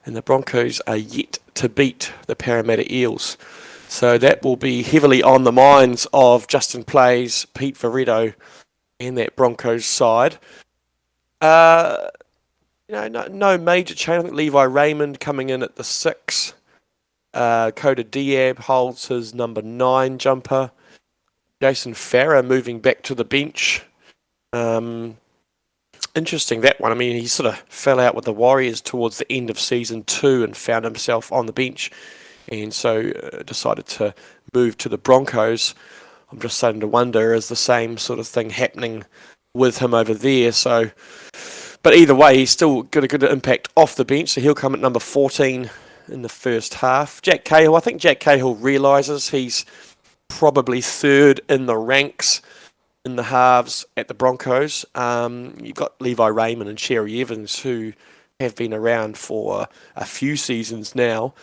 and the Broncos are yet to beat the Parramatta Eels. So that will be heavily on the minds of Justin Plays, Pete Veretto, and that Broncos side. No major change. I think Levi Raymond coming in at the 6. Coda Diab holds his number 9 jumper. Jason Farah moving back to the bench. Interesting, that one. I mean, he sort of fell out with the Warriors towards the end of Season 2 and found himself on the bench, and so decided to move to the Broncos. I'm just starting to wonder, is the same sort of thing happening with him over there? So, but either way, he's still got a good impact off the bench, so he'll come at number 14 in the first half. Jack Cahill, I think Jack Cahill realises he's probably third in the ranks in the halves at the Broncos. You've got Levi Raymond and Cherry Evans, who have been around for a few seasons now.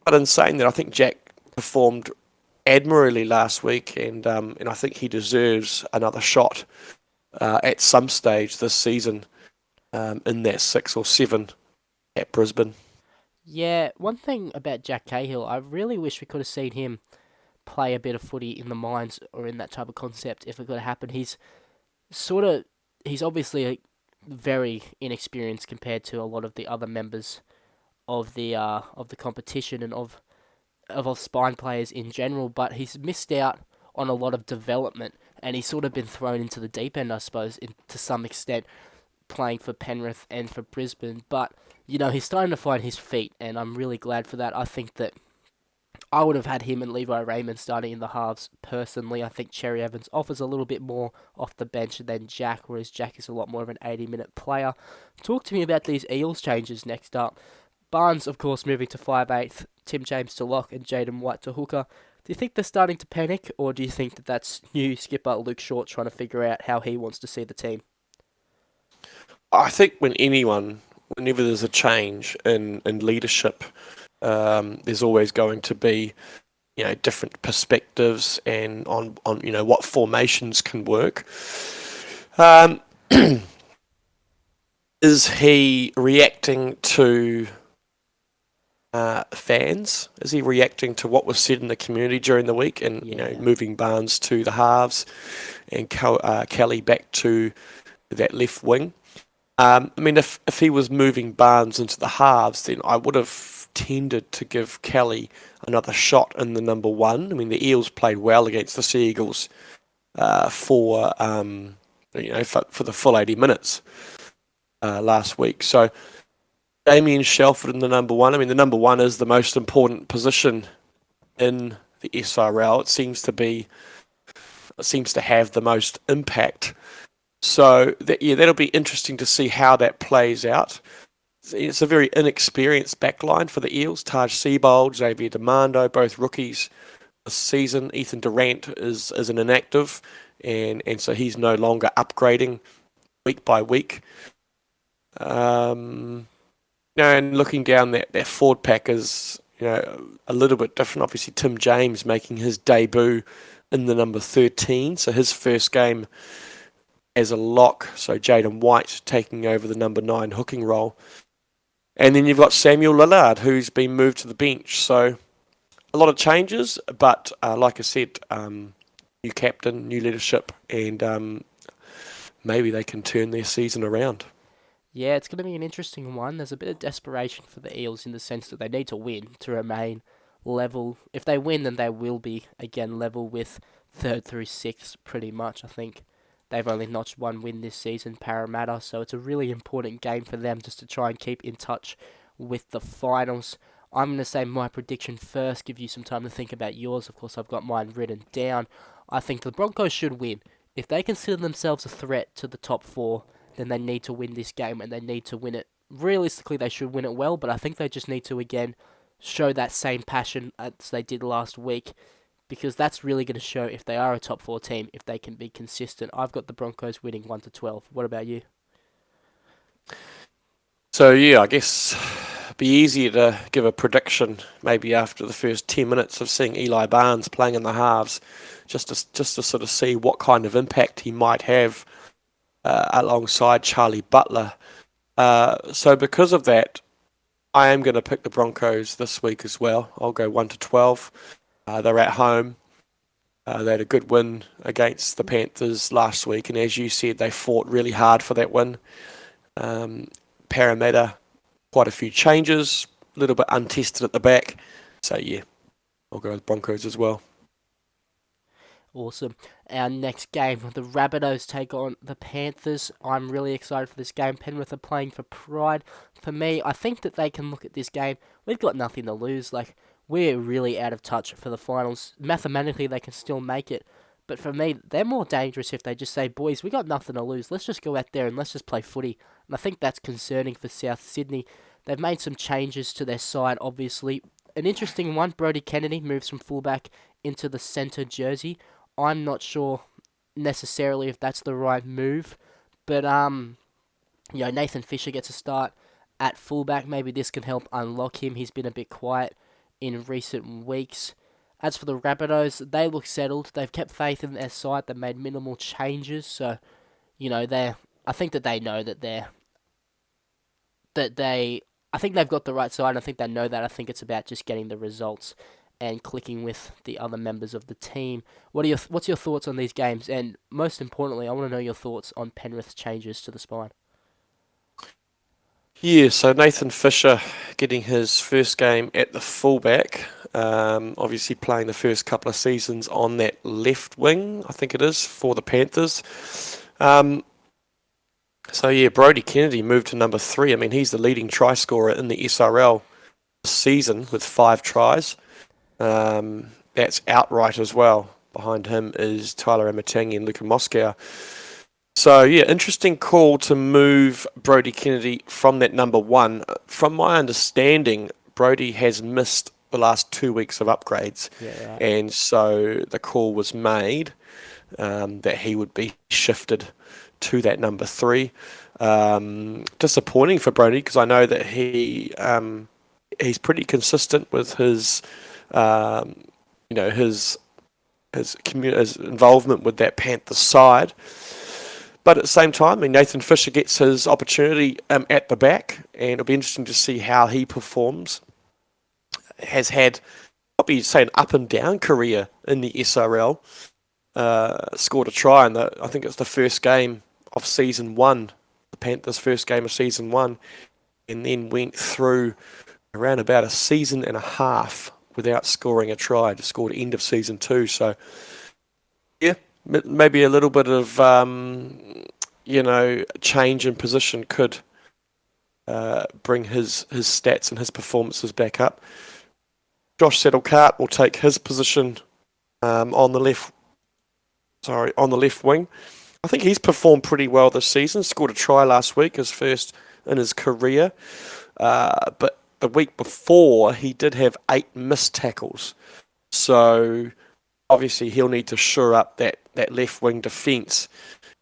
But in saying that, I think Jack performed admirably last week, and I think he deserves another shot at some stage this season in that 6 or 7 at Brisbane. Yeah, one thing about Jack Cahill, I really wish we could have seen him play a bit of footy in the mines or in that type of concept if it could have happened. He's obviously very inexperienced compared to a lot of the other members of the competition and of spine players in general, but he's missed out on a lot of development and he's sort of been thrown into the deep end, I suppose, to some extent, playing for Penrith and for Brisbane. But, he's starting to find his feet, and I'm really glad for that. I think that I would have had him and Levi Raymond starting in the halves personally. I think Cherry Evans offers a little bit more off the bench than Jack, whereas Jack is a lot more of an 80-minute player. Talk to me about these Eels changes next up. Barnes, of course, moving to 5'8", Tim James to lock, and Jaden White to hooker. Do you think they're starting to panic, or do you think that that's new skipper Luke Short trying to figure out how he wants to see the team? I think whenever there's a change in leadership, there's always going to be, different perspectives and on what formations can work. Is he reacting to fans? Is he reacting to what was said in the community during the week and moving Barnes to the halves and Kelly back to that left wing? If he was moving Barnes into the halves, then I would have tended to give Kelly another shot in the number one. The Eels played well against the Seagulls for the full 80 minutes last week. So Damien Shelford in the number one. The number one is the most important position in the SRL. It seems to have the most impact. So that'll be interesting to see how that plays out. It's a very inexperienced backline for the Eels. Taj Seibold, Xavier Demando, both rookies this season. Ethan Durant is an inactive, and so he's no longer upgrading week by week. And looking down that forward pack is a little bit different. Obviously, Tim James making his debut in the number 13, so his first game as a lock, so Jaden White taking over the number 9 hooking role. And then you've got Samuel Lillard, who's been moved to the bench. So a lot of changes, but like I said, new captain, new leadership, and maybe they can turn their season around. Yeah, it's going to be an interesting one. There's a bit of desperation for the Eels in the sense that they need to win to remain level. If they win, then they will be, again, level with 3rd through 6th, pretty much, I think. They've only notched one win this season, Parramatta, so it's a really important game for them just to try and keep in touch with the finals. I'm going to say my prediction first, give you some time to think about yours. Of course, I've got mine written down. I think the Broncos should win. If they consider themselves a threat to the top 4, then they need to win this game, and they need to win it. Realistically, they should win it well, but I think they just need to, again, show that same passion as they did last week, because that's really going to show if they are a top 4 team, if they can be consistent. I've got the Broncos winning 1-12. What about you? So, I guess it'd be easier to give a prediction maybe after the first 10 minutes of seeing Eli Barnes playing in the halves, just to sort of see what kind of impact he might have alongside Charlie Butler. So because of that, I am going to pick the Broncos this week as well. I'll go 1-12. They're at home. They had a good win against the Panthers last week, and as you said, they fought really hard for that win. Parramatta, quite a few changes, a little bit untested at the back. So I'll go with Broncos as well. Awesome. Our next game, the Rabbitohs take on the Panthers. I'm really excited for this game. Penrith are playing for pride. For me, I think that they can look at this game. We've got nothing to lose. We're really out of touch for the finals. Mathematically, they can still make it. But for me, they're more dangerous if they just say, boys, we got nothing to lose. Let's just go out there and let's just play footy. And I think that's concerning for South Sydney. They've made some changes to their side, obviously. An interesting one, Brodie Kennedy moves from fullback into the centre jersey. I'm not sure necessarily if that's the right move. But, Nathan Fisher gets a start at fullback. Maybe this can help unlock him. He's been a bit quiet in recent weeks. As for the Rabbitohs, they look settled. They've kept faith in their side. They've made minimal changes. So, I think that they know I think they've got the right side. I think they know that. I think it's about just getting the results and clicking with the other members of the team. What's your thoughts on these games? And most importantly, I want to know your thoughts on Penrith's changes to the spine. Yeah, so Nathan Fisher getting his first game at the fullback. obviously playing the first couple of seasons on that left wing, I think it is, for the Panthers. So yeah, Brodie Kennedy moved to number 3. I mean, he's the leading try scorer in the SRL this season with 5 tries. That's outright as well. Behind him is Tyler Amatangi and Luka Moscow. So yeah, interesting call to move Brodie Kennedy from that number 1. From my understanding, Brodie has missed the last 2 weeks of upgrades. Yeah, right. And so the call was made that he would be shifted to that number 3. Disappointing for Brodie, because I know that he's pretty consistent with his his involvement with that Panthers side. But at the same time, I mean, Nathan Fisher gets his opportunity at the back, and it'll be interesting to see how he performs. Has had probably say an up and down career in the SRL. Scored a try in I think it's the first game of season 1, the Panthers' first game of season 1, and then went through around about a season and a half without scoring a try. Just scored end of season 2. So yeah, maybe a little bit of change in position could bring his stats and his performances back up. Josh Saddlecart will take his position on the left wing. I think he's performed pretty well this season. Scored a try last week, his first in his career. But the week before, he did have 8 missed tackles. So obviously he'll need to shore up that left wing defence.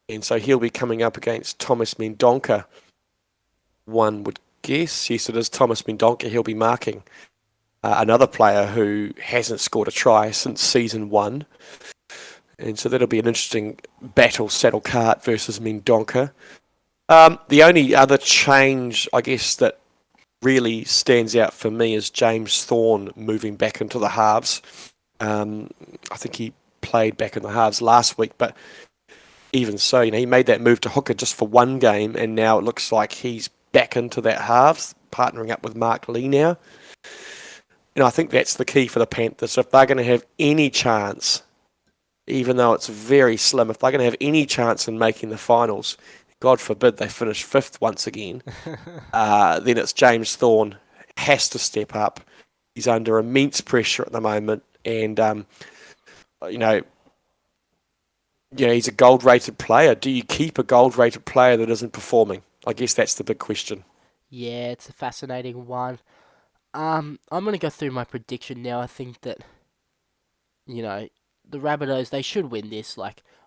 And so he'll be coming up against Thomas Mendonca. One would guess. Yes, it is Thomas Mendonca. He'll be marking another player who hasn't scored a try since season 1. And so that'll be an interesting battle, Saddlecart versus Mendonca. The only other change, I guess, that really stands out for me is James Thorne moving back into the halves. I think he played back in the halves last week, but even so, he made that move to hooker just for 1 game, and now it looks like he's back into that halves, partnering up with Mark Lee now. And I think that's the key for the Panthers. So if they're going to have any chance, even though it's very slim, if they're going to have any chance in making the finals, God forbid they finish 5th once again, then it's James Thorne has to step up. He's under immense pressure at the moment, and he's a gold-rated player. Do you keep a gold-rated player that isn't performing? I guess that's the big question. Yeah, it's a fascinating one. I'm going to go through my prediction now. I think that, the Rabbitohs, they should win this.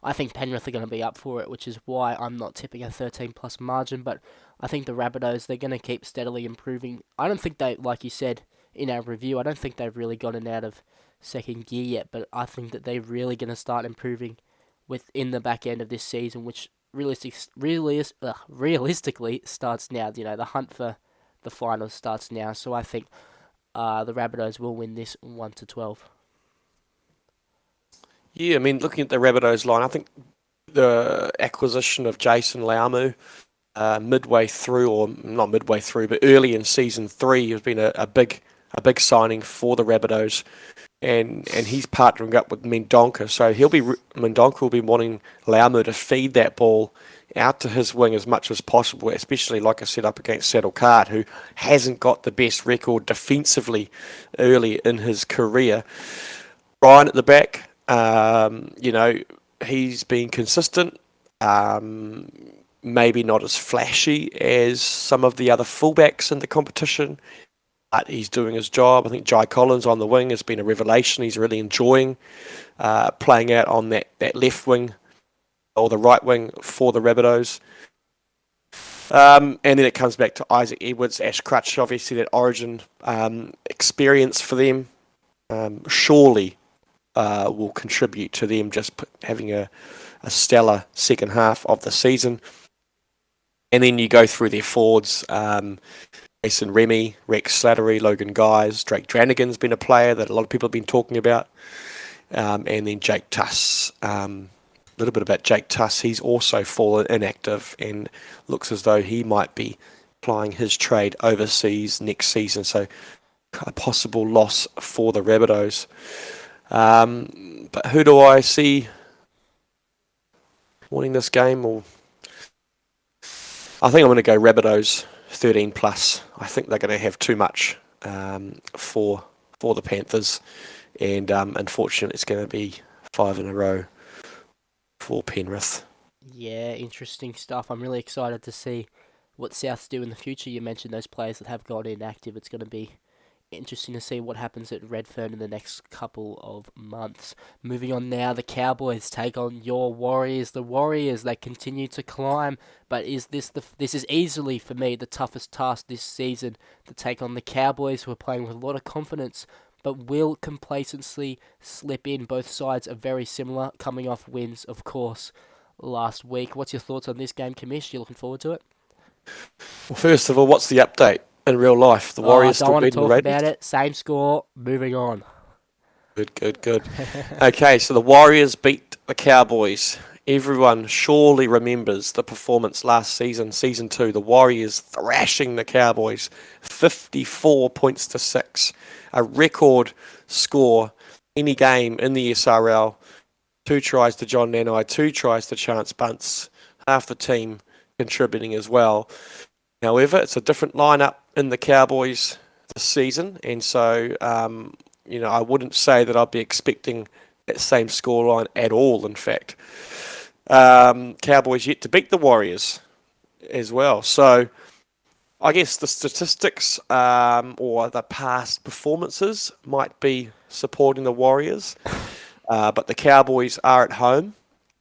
I think Penrith are going to be up for it, which is why I'm not tipping a 13-plus margin. But I think the Rabbitohs, they're going to keep steadily improving. I don't think they, like you said in our review, I don't think they've really gotten out of second gear yet. But I think that they're really going to start improving within the back end of this season, which realistically starts now. The hunt for the finals starts now. So I think the Rabbitohs will win this 1-12. Yeah, I mean, looking at the Rabbitohs line, I think the acquisition of Jason Laumu midway through, or not midway through, but early in season 3 has been a big signing for the Rabbitohs, and he's partnering up with Mendonca, so Mendonca will be wanting Laumu to feed that ball out to his wing as much as possible, especially, like I said, up against Saddlecart, who hasn't got the best record defensively early in his career. Ryan at the back, he's been consistent, maybe not as flashy as some of the other fullbacks in the competition, but he's doing his job. I think Jai Collins on the wing has been a revelation. He's really enjoying playing out on that left wing or the right wing for the Rabbitohs. And then it comes back to Isaac Edwards, Ash Crutch, obviously that origin experience for them surely will contribute to them just having a stellar second half of the season. And then you go through their forwards, Mason Remy, Rex Slattery, Logan Guys, Drake Dranigan's been a player that a lot of people have been talking about. And then Jake Tuss. A little bit about Jake Tuss. He's also fallen inactive and looks as though he might be plying his trade overseas next season. So a possible loss for the Rabbitohs. But who do I see winning this game? Or I think I'm going to go Rabbitohs 13 plus. I think they're going to have too much for the Panthers, and unfortunately, it's going to be 5 in a row for Penrith. Yeah, interesting stuff. I'm really excited to see what Souths do in the future. You mentioned those players that have gone inactive. It's going to be interesting to see what happens at Redfern in the next couple of months. Moving on now, the Cowboys take on your Warriors. The Warriors, they continue to climb, but this is easily for me the toughest task this season, to take on the Cowboys, who are playing with a lot of confidence. But will complacency slip in? Both sides are very similar, coming off wins, of course, last week. What's your thoughts on this game, Commish? You looking forward to it? Well, first of all, what's the update in real life? The Warriors I don't still want to beating the talk Raiders? about it. Same score. Moving on. Good. Okay, so the Warriors beat the Cowboys. Everyone surely remembers the performance last season, Season 2. The Warriors thrashing the Cowboys 54 points to 6. A record score any game in the SRL. 2 tries to John Nanai, 2 tries to Chance Bunce. Half the team contributing as well. However, it's a different lineup in the Cowboys this season, and so I wouldn't say that I'd be expecting that same scoreline at all. In fact, Cowboys yet to beat the Warriors as well. So I guess the statistics or the past performances might be supporting the Warriors, but the Cowboys are at home,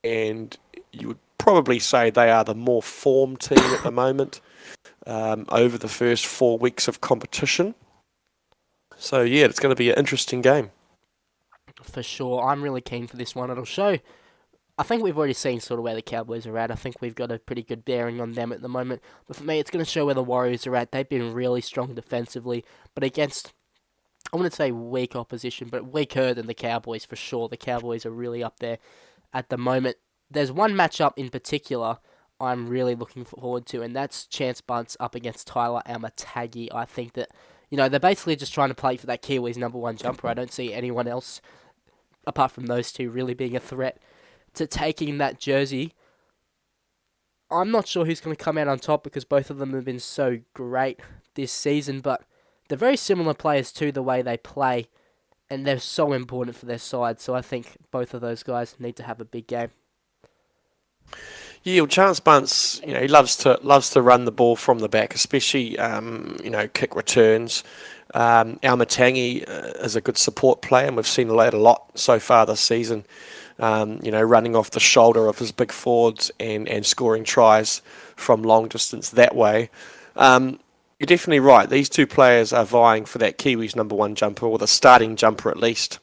and you would probably say they are the more formed team at the moment over the first 4 weeks of competition. So, yeah, it's going to be an interesting game. For sure. I'm really keen for this one. It'll show. I think we've already seen sort of where the Cowboys are at. I think we've got a pretty good bearing on them at the moment. But for me, it's going to show where the Warriors are at. They've been really strong defensively, but against, I wouldn't say weak opposition, but weaker than the Cowboys for sure. The Cowboys are really up there at the moment. There's one matchup in particular I'm really looking forward to, and that's Chance Bunce up against Tyler Amatagi. I think that, they're basically just trying to play for that Kiwis #1 jumper. I don't see anyone else, apart from those two, really being a threat to taking that jersey. I'm not sure who's going to come out on top because both of them have been so great this season, but they're very similar players too, the way they play, and they're so important for their side, so I think both of those guys need to have a big game. Yeah, well, Chance Bunce, he loves to run the ball from the back, especially kick returns. Almatangi is a good support player, and we've seen that a lot so far this season. Running off the shoulder of his big forwards and scoring tries from long distance that way. You're definitely right. These two players are vying for that Kiwis #1 jumper, or the starting jumper at least.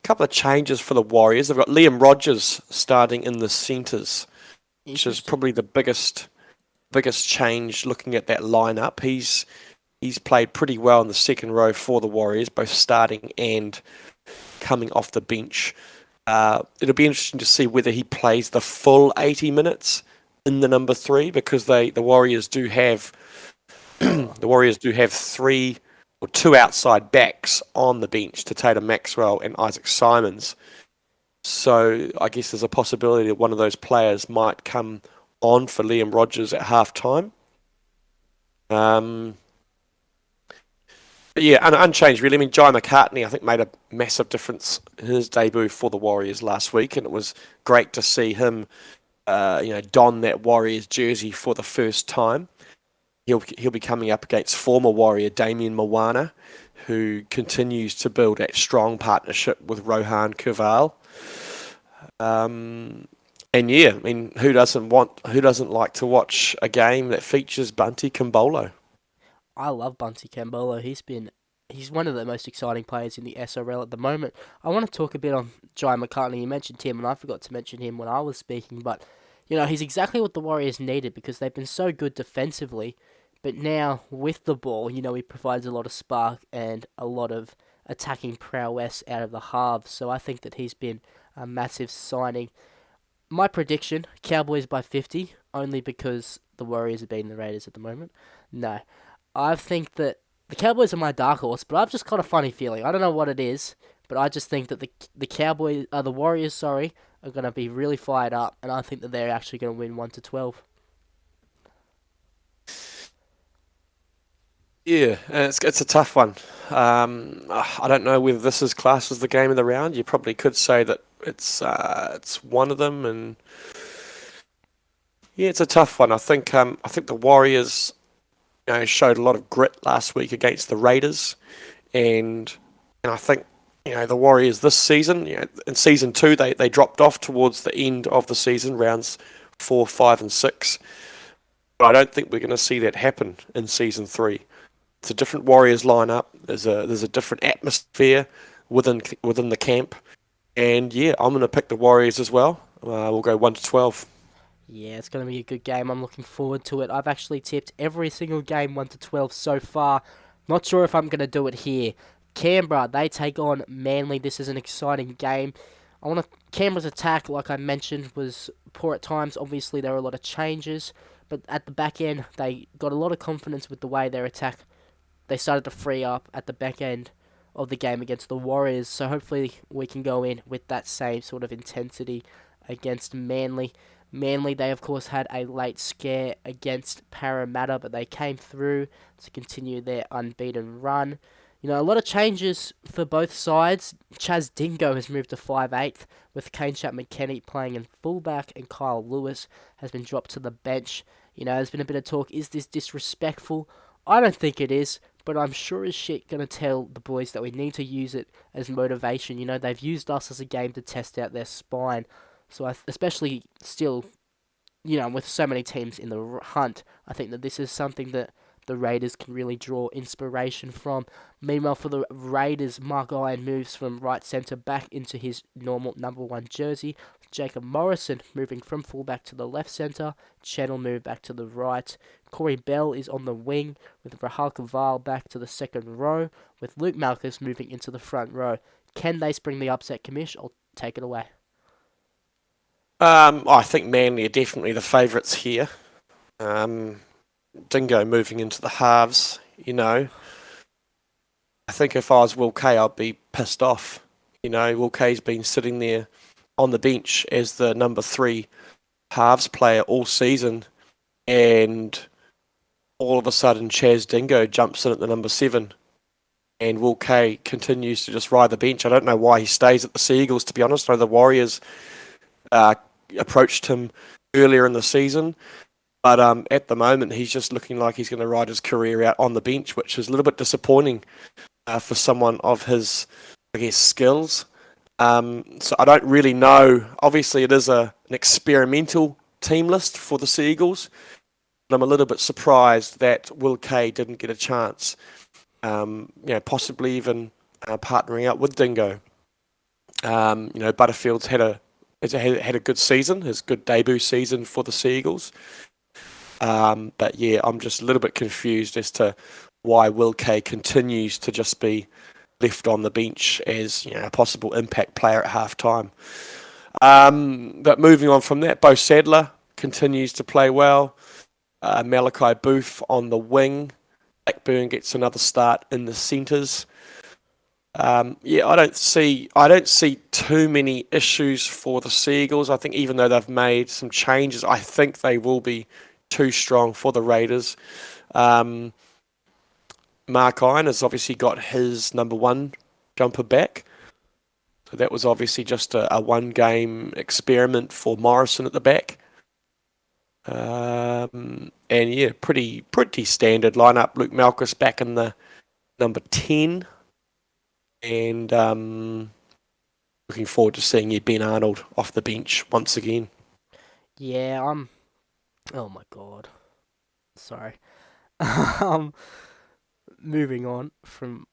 Couple of changes for the Warriors. They've got Liam Rogers starting in the centres, which is probably the biggest change looking at that lineup. He's played pretty well in the second row for the Warriors, both starting and coming off the bench. It'll be interesting to see whether he plays the full 80 minutes in the number 3, because the Warriors do have three or 2 outside backs on the bench, to Tatum Maxwell and Isaac Simons. So I guess there's a possibility that one of those players might come on for Liam Rogers at half time. But yeah, unchanged really. I mean, Jai McCartney, I think, made a massive difference in his debut for the Warriors last week, and it was great to see him, don that Warriors jersey for the first time. He'll be coming up against former Warrior Damien Moana, who continues to build that strong partnership with Rohan Kurval. And yeah, I mean, who doesn't like to watch a game that features Bunty Kimbolo? I love Bunty Kimbolo. He's one of the most exciting players in the SRL at the moment. I want to talk a bit on Jai McCartney. You mentioned him, and I forgot to mention him when I was speaking, but he's exactly what the Warriors needed, because they've been so good defensively. But now, with the ball, he provides a lot of spark and a lot of attacking prowess out of the halves. So I think that he's been a massive signing. My prediction, Cowboys by 50, only because the Warriors are beating the Raiders at the moment. No, I think that the Cowboys are my dark horse, but I've just got a funny feeling. I don't know what it is, but I just think that the Warriors, sorry, are going to be really fired up, and I think that they're actually going to win 1-12. Yeah, and it's a tough one. I don't know whether this is classed as the game of the round. You probably could say that it's one of them, and yeah, it's a tough one. I think the Warriors, showed a lot of grit last week against the Raiders, and I think the Warriors this season, in season 2 they dropped off towards the end of the season, rounds 4, 5, and 6. But I don't think we're going to see that happen in season 3. It's a different Warriors lineup. There's a different atmosphere within the camp, and yeah, I'm going to pick the Warriors as well. We'll go 1-12. Yeah, it's going to be a good game. I'm looking forward to it. I've actually tipped every single game 1-12 so far. Not sure if I'm going to do it here. Canberra, they take on Manly. This is an exciting game. Canberra's attack, like I mentioned, was poor at times. Obviously, there were a lot of changes, but at the back end, they got a lot of confidence with the way their attack. They started to free up at the back end of the game against the Warriors. So hopefully we can go in with that same sort of intensity against Manly. Manly, they of course had a late scare against Parramatta, but they came through to continue their unbeaten run. A lot of changes for both sides. Chaz Dingo has moved to 5'8", with Kane Chapman-Kenny playing in fullback, and Kyle Lewis has been dropped to the bench. There's been a bit of talk, is this disrespectful? I don't think it is, but I'm sure as shit going to tell the boys that we need to use it as motivation. They've used us as a game to test out their spine. So especially still, with so many teams in the hunt, I think that this is something that the Raiders can really draw inspiration from. Meanwhile, for the Raiders, Mark Iron moves from right centre back into his normal number 1 jersey. Jacob Morrison moving from fullback to the left centre. Channel move back to the right. Corey Bell is on the wing, with Rahal Kaval back to the second row, with Luke Malchus moving into the front row. Can they spring the upset, Commish? I'll take it away. I think Manly are definitely the favourites here. Dingo moving into the halves, I think if I was Will Kaye, I'd be pissed off. Will Kaye's been sitting there on the bench as the number 3 halves player all season, and all of a sudden Chaz Dingo jumps in at the number 7, and Will Kaye continues to just ride the bench. I don't know why he stays at the Seagulls, to be honest. I know the Warriors approached him earlier in the season, but at the moment he's just looking like he's going to ride his career out on the bench, which is a little bit disappointing for someone of his, skills. So I don't really know. Obviously, it is an experimental team list for the Seagulls, but I'm a little bit surprised that Will Kaye didn't get a chance. Possibly even partnering up with Dingo. Butterfield's had a good season, his good debut season for the Seagulls. But yeah, I'm just a little bit confused as to why Will Kaye continues to just be left on the bench as a possible impact player at half time. But moving on from that, Bo Sadler continues to play well. Malachi Booth on the wing. Blackburn gets another start in the centres. I don't see too many issues for the Seagulls. I think even though they've made some changes, I think they will be too strong for the Raiders. Mark Iron has obviously got his number 1 jumper back. So that was obviously just a one-game experiment for Morrison at the back. And yeah, pretty standard lineup. Luke Malchus back in the number 10. And looking forward to seeing Ben Arnold off the bench once again. Yeah, oh my god. Sorry. Moving on from...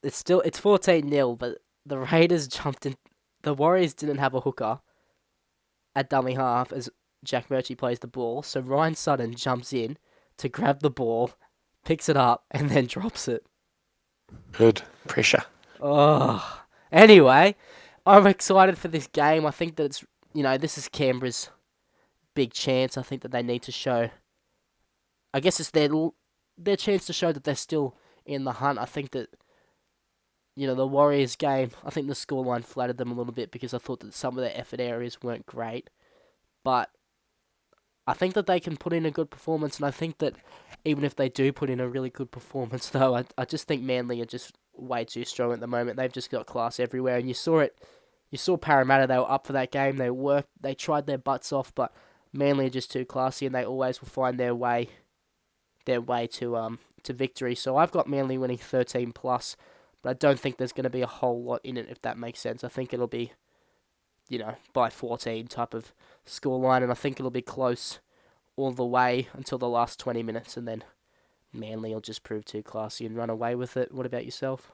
It's 14-0, but the Raiders jumped in... The Warriors didn't have a hooker at dummy half as Jack Murchie plays the ball, so Ryan Sutton jumps in to grab the ball, picks it up, and then drops it. Good. Pressure. Oh. Anyway, I'm excited for this game. I think that it's... this is Canberra's big chance. I think that they need to show... I guess it's their chance to show that they're still in the hunt. I think that, the Warriors game, I think the scoreline flattered them a little bit because I thought that some of their effort areas weren't great. But I think that they can put in a good performance, and I think that even if they do put in a really good performance, though, I just think Manly are just way too strong at the moment. They've just got class everywhere, and you saw it. You saw Parramatta; they were up for that game. They tried their butts off, but Manly are just too classy, and they always will find their way to victory. So I've got Manly winning 13 plus, but I don't think there's going to be a whole lot in it, if that makes sense. I think it'll be, by 14 type of scoreline, and I think it'll be close all the way until the last 20 minutes, and then Manly will just prove too classy and run away with it. What about yourself?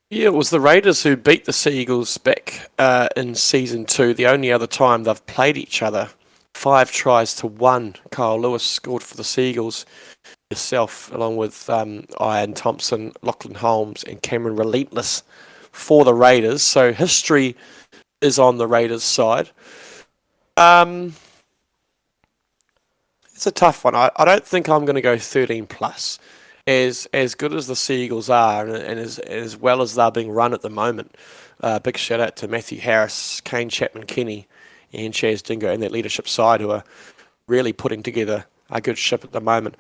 Yeah, it was the Raiders who beat the Seagulls back in Season 2, the only other time they've played each other. 5-1. Kyle Lewis scored for the Seagulls. Yourself, along with Ian Thompson, Lachlan Holmes, and Cameron Relentless for the Raiders. So history is on the Raiders' side. It's a tough one. I don't think I'm going to go 13 plus. As good as the Seagulls are, and as well as they're being run at the moment, big shout out to Matthew Harris, Kane Chapman-Kenny, and Chaz Dingo and that leadership side who are really putting together a good ship at the moment.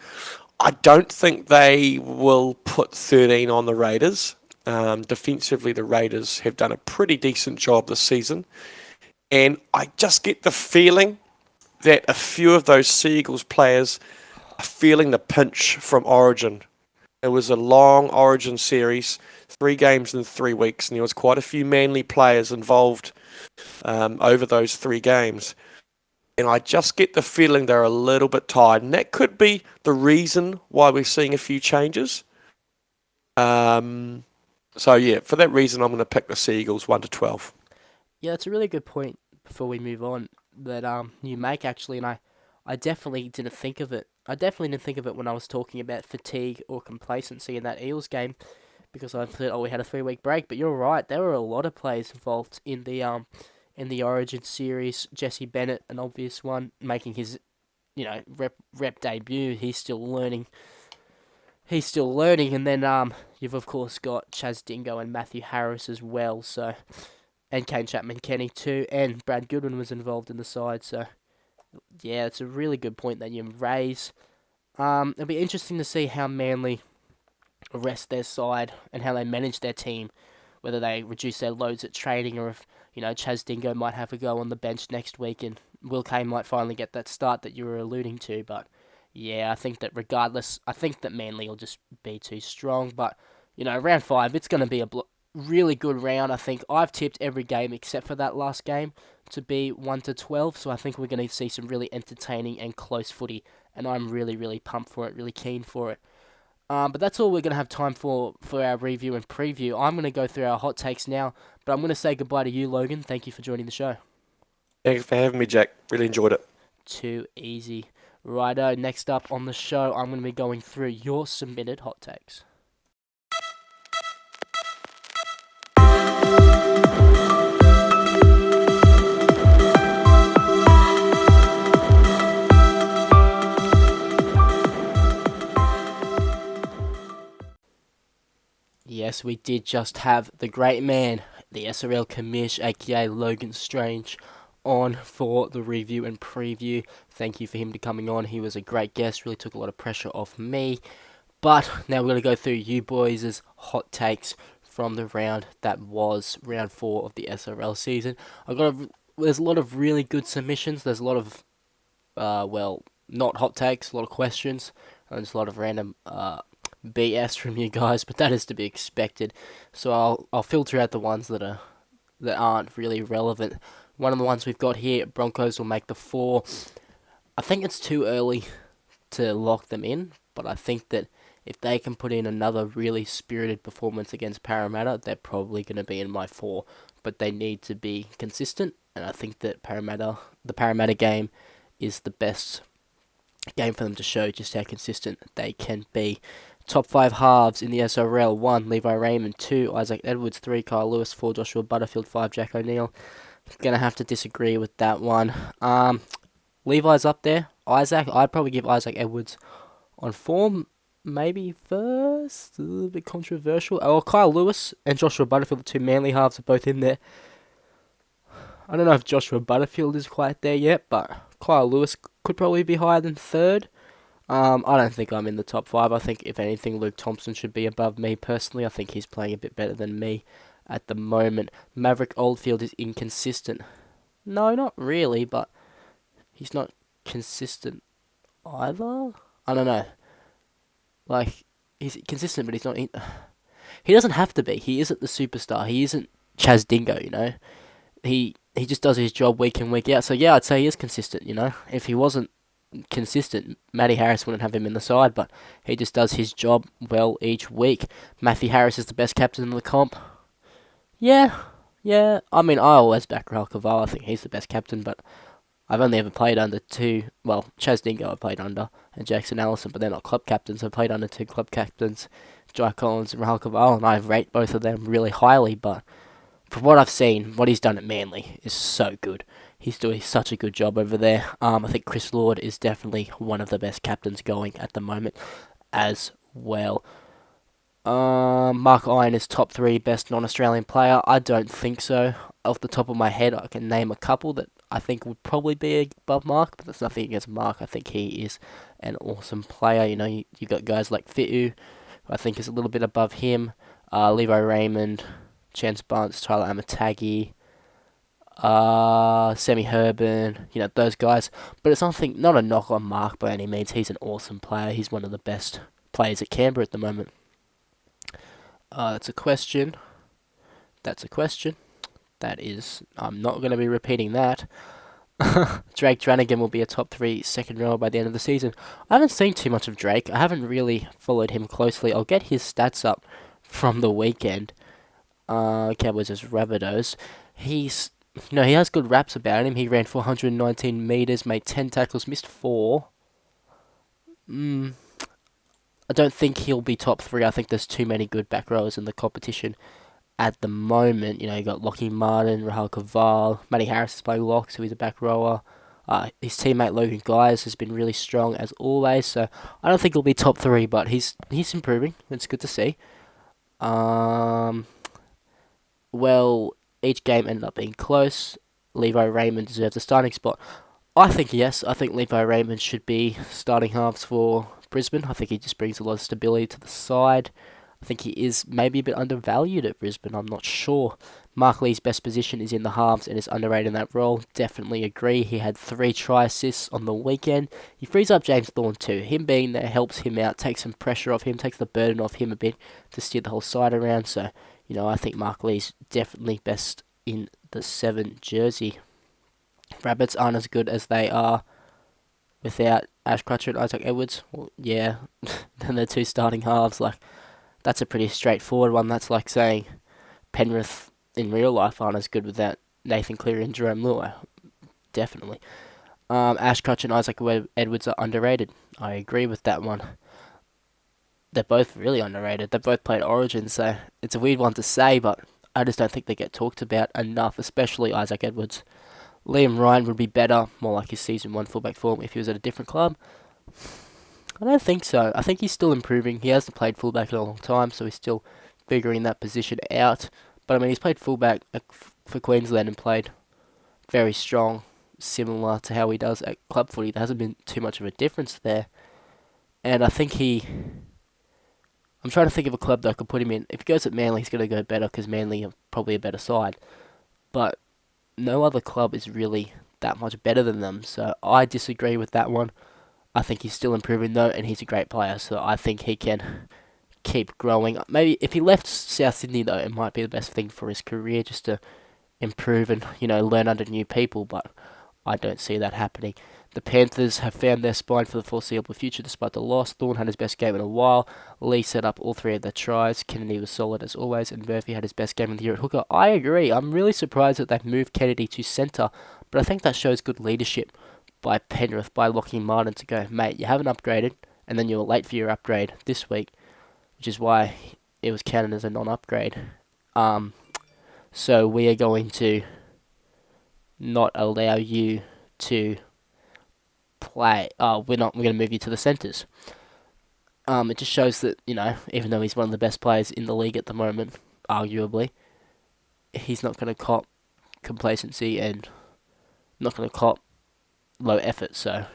I don't think they will put 13 on the Raiders. Defensively, the Raiders have done a pretty decent job this season, and I just get the feeling that a few of those Seagulls players are feeling the pinch from Origin. It was a long Origin series, 3 games in 3 weeks, and there was quite a few Manly players involved over those 3 games. And I just get the feeling they're a little bit tired, and that could be the reason why we're seeing a few changes. So yeah, for that reason, I'm going to pick the Seagulls 1-12. Yeah, that's a really good point before we move on that you make, actually, and I definitely didn't think of it. I definitely didn't think of it when I was talking about fatigue or complacency in that Eels game, because I thought, we had a 3-week break. But you're right, there were a lot of players involved in the Origin series. Jesse Bennett, an obvious one, making his rep debut. He's still learning. And then you've of course got Chaz Dingo and Matthew Harris as well. So, and Kane Chapman-Kenny too, and Brad Goodwin was involved in the side. So, yeah, it's a really good point that you raise. It'll be interesting to see how Manly rest their side and how they manage their team, whether they reduce their loads at training or if, Chaz Dingo might have a go on the bench next week and Will Kaye might finally get that start that you were alluding to. But, yeah, I think that regardless, I think that Manly will just be too strong. But, round 5, it's going to be a really good round. I think I've tipped every game except for that last game to be 1-12, so I think we're going to see some really entertaining and close footy, and I'm really, really pumped for it, really keen for it. But that's all we're going to have time for our review and preview. I'm going to go through our hot takes now, but I'm going to say goodbye to you, Logan. Thank you for joining the show. Thanks for having me, Jack. Really enjoyed it. Too easy. Righto, next up on the show, I'm going to be going through your submitted hot takes. Yes, we did just have the great man, the SRL Commish, aka Logan Strange, on for the review and preview. Thank you for him to coming on. He was a great guest, really took a lot of pressure off me. But now we're going to go through you boys' hot takes from the round that was round 4 of the SRL season. There's a lot of really good submissions. There's a lot of, not hot takes, a lot of questions, and just a lot of random BS from you guys, but that is to be expected. So I'll filter out the ones that aren't really relevant. One of the ones we've got here, Broncos will make the 4. I think it's too early to lock them in, but I think that if they can put in another really spirited performance against Parramatta, they're probably going to be in my 4. But they need to be consistent, and I think that the Parramatta game is the best game for them to show just how consistent they can be. Top 5 halves in the SRL: 1, Levi Raymond; 2, Isaac Edwards; 3, Kyle Lewis; 4, Joshua Butterfield; 5, Jack O'Neill. Gonna have to disagree with that one. Levi's up there. Isaac, I'd probably give Isaac Edwards on form maybe first. A little bit controversial. Oh, Kyle Lewis and Joshua Butterfield, the two Manly halves, are both in there. I don't know if Joshua Butterfield is quite there yet, but Kyle Lewis could probably be higher than third. I don't think I'm in the top 5. I think, if anything, Luke Thompson should be above me personally. I think he's playing a bit better than me at the moment. Maverick Oldfield is inconsistent. No, not really, but he's not consistent either. I don't know. Like, he's consistent, but he's not... He doesn't have to be. He isn't the superstar. He isn't Chaz Dingo, you know? He just does his job week in, week out. So, yeah, I'd say he is consistent, you know? If he wasn't consistent, Matty Harris wouldn't have him in the side, but he just does his job well each week. Matthew Harris is the best captain in the comp. Yeah. I mean, I always back Rahul Kaval. I think he's the best captain, but I've only ever played under two. Well, Chaz Dingo I played under, and Jackson Allison, but they're not club captains. I played under two club captains, Jai Collins and Rahul Kaval, and I rate both of them really highly, but from what I've seen, what he's done at Manly is so good. He's doing such a good job over there. I think Chris Lord is definitely one of the best captains going at the moment as well. Mark Iron is top 3 best non-Australian player. I don't think so. Off the top of my head, I can name a couple that I think would probably be above Mark, but there's nothing against Mark. I think he is an awesome player. You know, you got guys like Fitu, who I think is a little bit above him. Levi Raymond, Chance Bunce, Tyler Amatagi, Semi Herban, you know, those guys. But it's not a knock on Mark by any means. He's an awesome player. He's one of the best players at Canberra at the moment. That's a question. That is, I'm not going to be repeating that. Drake Dranigan will be a top 3 second rower by the end of the season. I haven't seen too much of Drake. I haven't really followed him closely. I'll get his stats up from the weekend. Cowboys as Rabbitohs. He has good raps about him. He ran 419 metres, made 10 tackles, missed 4. I don't think he'll be top 3. I think there's too many good back rowers in the competition at the moment. You know, you got Lockie Martin, Rahul Kaval, Matty Harris is playing lock, so he's a back rower. His teammate Logan Guys has been really strong as always, so I don't think he'll be top 3, but he's improving. It's good to see. Well, each game ended up being close. Levi Raymond deserves a starting spot. I think yes. I think Levi Raymond should be starting halves for Brisbane. I think he just brings a lot of stability to the side. I think he is maybe a bit undervalued at Brisbane. I'm not sure. Mark Lee's best position is in the halves and is underrated in that role. Definitely agree. He had 3 try assists on the weekend. He frees up James Thorne too. Him being there helps him out, takes some pressure off him, takes the burden off him a bit to steer the whole side around. So, you know, I think Mark Lee's definitely best in the 7 jersey. Rabbits aren't as good as they are without Ash Crutcher and Isaac Edwards. Well, yeah, then they're 2 starting halves. Like, that's a pretty straightforward one. That's like saying Penrith in real life aren't as good without Nathan Cleary and Jerome Luai. Definitely. Ash Crutcher and Isaac Edwards are underrated. I agree with that one. They're both really underrated. They both played Origin, so it's a weird one to say, but I just don't think they get talked about enough, especially Isaac Edwards. Liam Ryan would be better, more like his Season 1 fullback form, if he was at a different club. I don't think so. I think he's still improving. He hasn't played fullback in a long time, so he's still figuring that position out. But, I mean, he's played fullback for Queensland and played very strong, similar to how he does at club footy. There hasn't been too much of a difference there. And I think I'm trying to think of a club that I could put him in. If he goes at Manly, he's going to go better because Manly are probably a better side. But no other club is really that much better than them, so I disagree with that one. I think he's still improving though, and he's a great player, so I think he can keep growing. Maybe if he left South Sydney though, it might be the best thing for his career, just to improve and, you know, learn under new people, but I don't see that happening. The Panthers have found their spine for the foreseeable future despite the loss. Thorne had his best game in a while. Lee set up all 3 of their tries. Kennedy was solid as always, and Murphy had his best game of the year at hooker. I agree. I'm really surprised that they've moved Kennedy to centre, but I think that shows good leadership by Penrith, by Lockie Martin to go, mate, you haven't upgraded, and then you were late for your upgrade this week, which is why it was counted as a non-upgrade. So we are going to not allow you to play. We're going to move you to the centres. It just shows that, even though he's one of the best players in the league at the moment, arguably, he's not going to cop complacency and not going to cop low effort. So,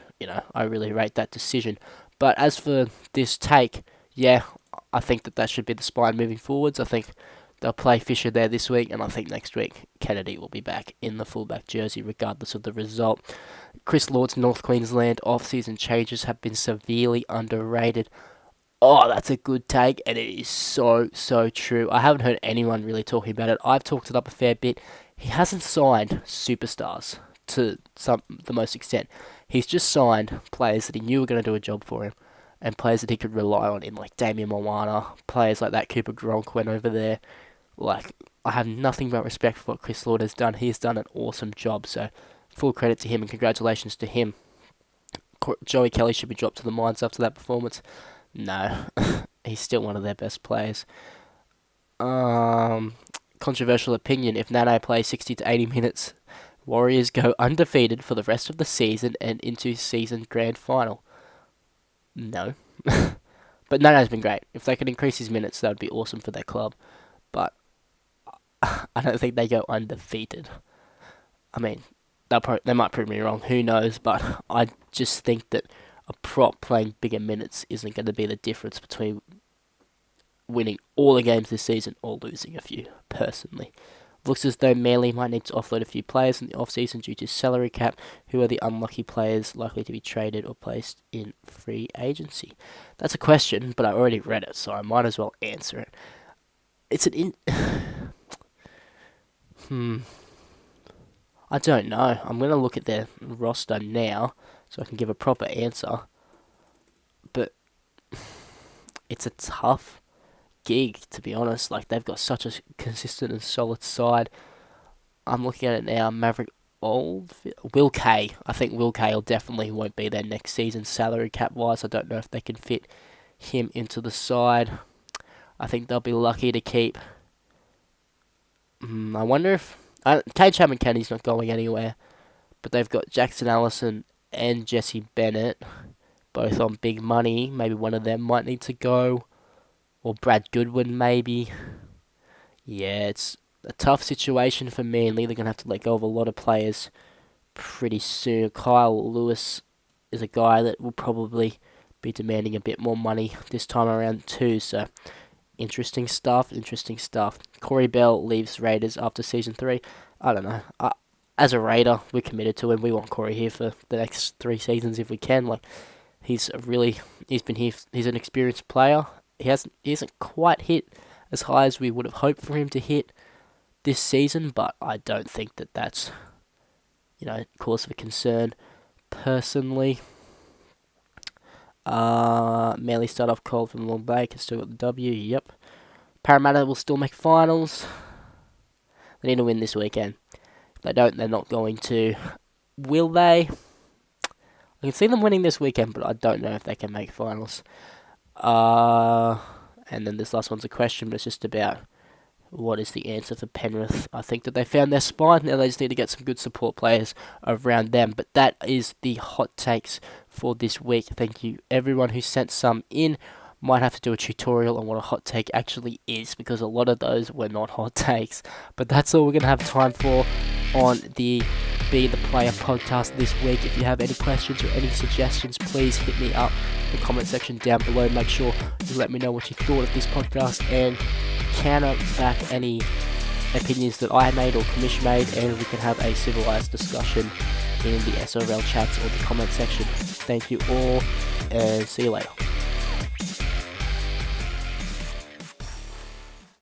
I really rate that decision. But as for this take, yeah, I think that should be the spine moving forwards. I think they'll play Fisher there this week, and I think next week Kennedy will be back in the fullback jersey regardless of the result. Chris Lord's North Queensland off-season changes have been severely underrated. Oh, that's a good take, and it is so, so true. I haven't heard anyone really talking about it. I've talked it up a fair bit. He hasn't signed superstars to the most extent. He's just signed players that he knew were going to do a job for him, and players that he could rely on in, like Damien Moana, players like that. Cooper Gronk went over there. I have nothing but respect for what Chris Lord has done. He has done an awesome job, so full credit to him and congratulations to him. Joey Kelly should be dropped to the mines after that performance. No, he's still one of their best players. Controversial opinion, if Nano plays 60 to 80 minutes, Warriors go undefeated for the rest of the season and into season grand final. No. But Nano's been great. If they could increase his minutes, that would be awesome for their club. But I don't think they go undefeated. I mean, they might prove me wrong, who knows, but I just think that a prop playing bigger minutes isn't going to be the difference between winning all the games this season or losing a few, personally. Looks as though Manly might need to offload a few players in the off-season due to salary cap. Who are the unlucky players likely to be traded or placed in free agency? That's a question, but I already read it, so I might as well answer it. It's an I don't know. I'm going to look at their roster now so I can give a proper answer. But it's a tough gig, to be honest. They've got such a consistent and solid side. I'm looking at it now. Maverick Will Kaye. I think Will Kaye definitely won't be there next season, salary cap wise. I don't know if they can fit him into the side. I think they'll be lucky to keep. I wonder if Cage Chapman Kenny's not going anywhere, but they've got Jackson Allison and Jesse Bennett, both on big money. Maybe one of them might need to go. Or Brad Goodwin, maybe. Yeah, it's a tough situation for Manly. They're going to have to let go of a lot of players pretty soon. Kyle Lewis is a guy that will probably be demanding a bit more money this time around too. So, interesting stuff. Corey Bell leaves Raiders after Season 3. I don't know. As a Raider, we're committed to him. We want Corey here for the next 3 seasons if we can. He's been here. He's an experienced player. He hasn't quite hit as high as we would have hoped for him to hit this season, but I don't think that that's, cause for concern personally. Manly start off cold from Long Bay, can still got the W, yep. Parramatta will still make finals. They need to win this weekend. If they don't, they're not going to. Will they? I can see them winning this weekend, but I don't know if they can make finals. And then this last one's a question, but it's just about what is the answer for Penrith. I think that they found their spine. Now they just need to get some good support players around them. But that is the hot takes for this week. Thank you everyone who sent some in. Might have to do a tutorial on what a hot take actually is, because a lot of those were not hot takes. But that's all we're going to have time for on the Be The Player podcast this week. If you have any questions or any suggestions, please hit me up in the comment section down below. Make sure you let me know what you thought of this podcast and counter back any opinions that I made or Commish made, and we can have a civilized discussion in the SRL chats or the comment section. Thank you all, and see you later.